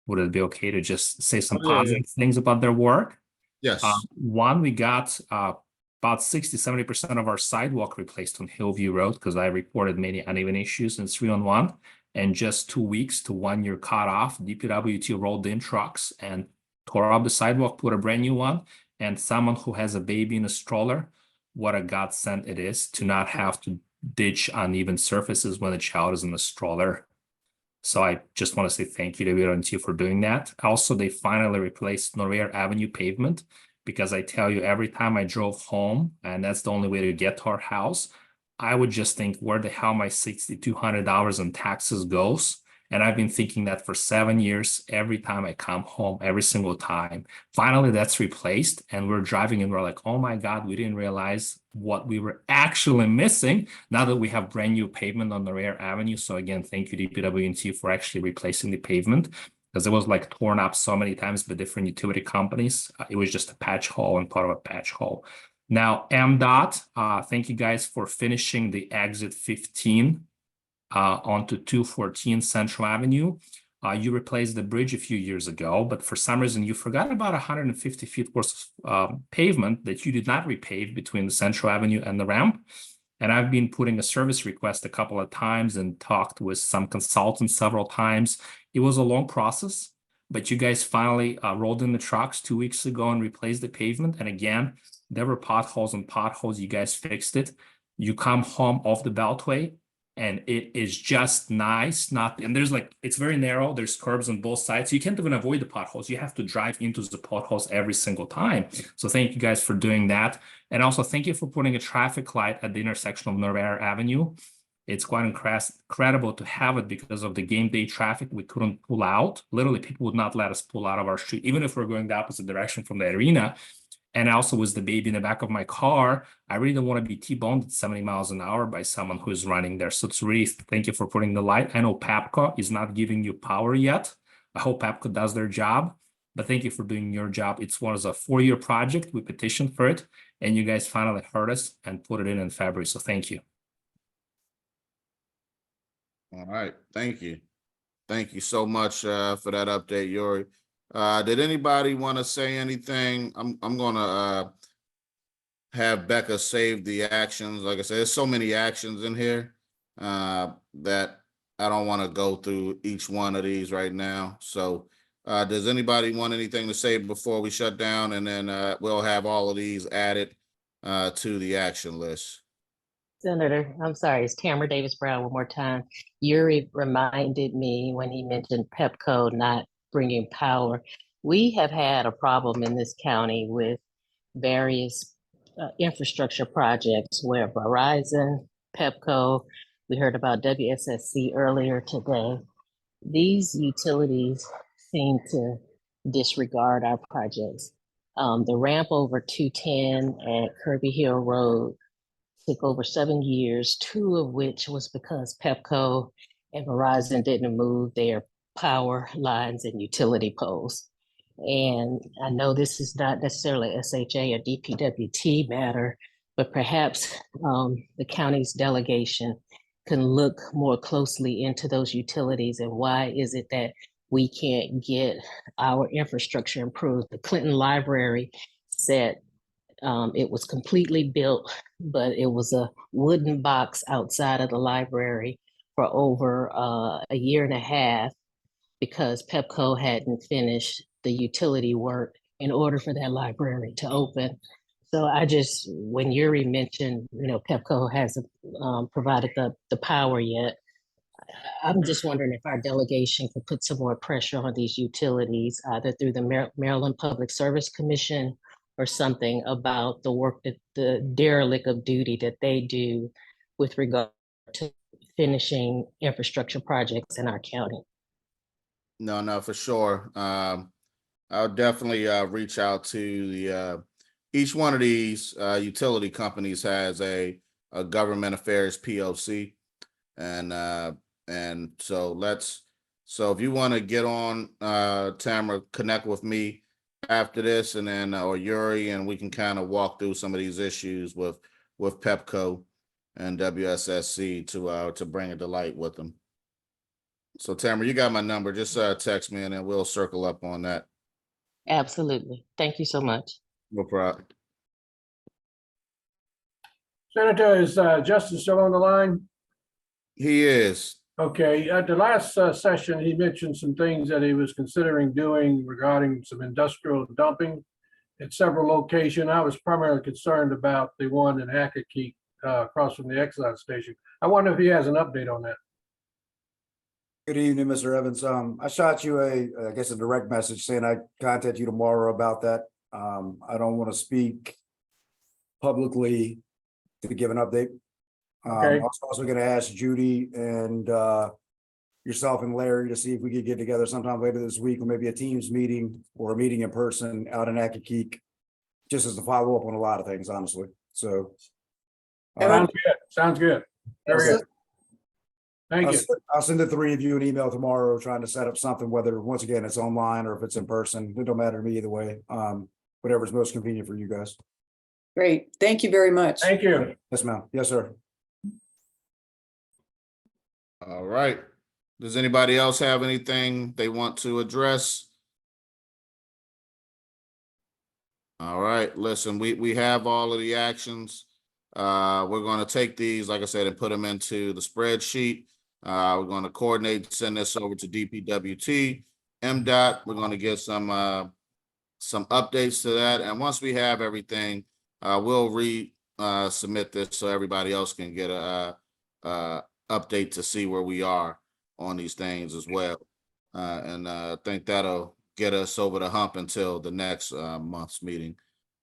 Would it be okay to just say some positive things about their work? Yes. One, we got about 60-70% of our sidewalk replaced on Hillview Road because I reported many uneven issues in 3-on-1. And just 2 weeks to 1 year cut off, DPWT rolled in trucks and tore up the sidewalk, put a brand new one. And someone who has a baby in a stroller, what a godsend it is to not have to ditch uneven surfaces when the child is in the stroller. So I just want to say thank you to DPWT for doing that. Also, they finally replaced Norway Avenue pavement because I tell you, every time I drove home, and that's the only way to get to our house, I would just think, where the hell my $6,200 in taxes goes? And I've been thinking that for 7 years, every time I come home, every single time. Finally, that's replaced. And we're driving and we're like, oh my God, we didn't realize what we were actually missing now that we have brand new pavement on the rear avenue. So again, thank you DPWT for actually replacing the pavement, because it was like torn up so many times by different utility companies. It was just a patch hole and part of a patch hole. Now, MDOT, thank you guys for finishing the exit 15 onto 214 Central Avenue. You replaced the bridge a few years ago, but for some reason you forgot about 150 feet worth of pavement that you did not repave between the Central Avenue and the ramp. And I've been putting a service request a couple of times and talked with some consultants several times. It was a long process, but you guys finally rolled in the trucks 2 weeks ago and replaced the pavement. And again, there were potholes and potholes. You guys fixed it. You come home off the Beltway, and it is just nice. And there's like, it's very narrow. There's curbs on both sides. So you can't even avoid the potholes. You have to drive into the potholes every single time. So thank you guys for doing that. And also thank you for putting a traffic light at the intersection of Norway Avenue. It's quite incredible to have it because of the game day traffic. We couldn't pull out. Literally, people would not let us pull out of our street, even if we're going the opposite direction from the arena. And also with the baby in the back of my car, I really don't want to be T-boned at 70 miles an hour by someone who is running there. So it's really, thank you for putting the light. I know PAPCO is not giving you power yet. I hope PAPCO does their job, but thank you for doing your job. It was a 4-year project. We petitioned for it, and you guys finally heard us and put it in February. So thank you. All right, thank you. Thank you so much for that update, Yuri. Did anybody want to say anything? I'm gonna have Becca save the actions. Like I said, there's so many actions in here that I don't want to go through each one of these right now. So does anybody want anything to say before we shut down? And then we'll have all of these added to the action list. Senator, I'm sorry, it's Tamara Davis Brown one more time. Yuri reminded me when he mentioned PEPCO not bringing power. We have had a problem in this county with various infrastructure projects where Verizon, Pepco, we heard about WSSC earlier today. These utilities seem to disregard our projects. The ramp over 210 at Kirby Hill Road took over 7 years, 2 of which was because Pepco and Verizon didn't move their power lines and utility poles. And I know this is not necessarily SHA or DPWT matter, but perhaps the county's delegation can look more closely into those utilities and why is it that we can't get our infrastructure improved. The Clinton Library said it was completely built, but it was a wooden box outside of the library for over a year and a half because Pepco hadn't finished the utility work in order for that library to open. So I just, when Yuri mentioned, Pepco hasn't provided the power yet, I'm just wondering if our delegation could put some more pressure on these utilities, either through the Maryland Public Service Commission or something about the work that the derelict of duty that they do with regard to finishing infrastructure projects in our county. No, for sure. I'll definitely reach out to the each one of these utility companies has a government affairs POC, and so if you want to get on, Tamara, connect with me after this, and then or Yuri, and we can kind of walk through some of these issues with Pepco and WSSC to bring it to light with them. So Tamara, you got my number. Just text me and then we'll circle up on that. Absolutely. Thank you so much. No problem. Senator, is Justin still on the line? He is. Okay, at the last session, he mentioned some things that he was considering doing regarding some industrial dumping at several locations. I was primarily concerned about the one in Accokeek across from the Exxon station. I wonder if he has an update on that. Good evening, Mr. Evans. I shot you I guess a direct message saying I'd contact you tomorrow about that. I don't want to speak publicly to give an update. Okay. I was also going to ask Judy and yourself and Larry to see if we could get together sometime later this week, or maybe a Teams meeting or a meeting in person out in Accokeek, just as a follow up on a lot of things, honestly. So Sounds good. Sounds good. Very good. Thank you. I'll send the 3 of you an email tomorrow trying to set up something, whether once again it's online or if it's in person. It don't matter to me either way. Whatever's most convenient for you guys. Great. Thank you very much. Thank you. Yes, ma'am. Yes, sir. All right. Does anybody else have anything they want to address? All right. Listen, we have all of the actions. We're going to take these, like I said, and put them into the spreadsheet. We're going to coordinate, send this over to DPWT, MDOT. We're going to get some updates to that. And once we have everything, we'll submit this so everybody else can get a update to see where we are on these things as well. And I think that'll get us over the hump until the next month's meeting.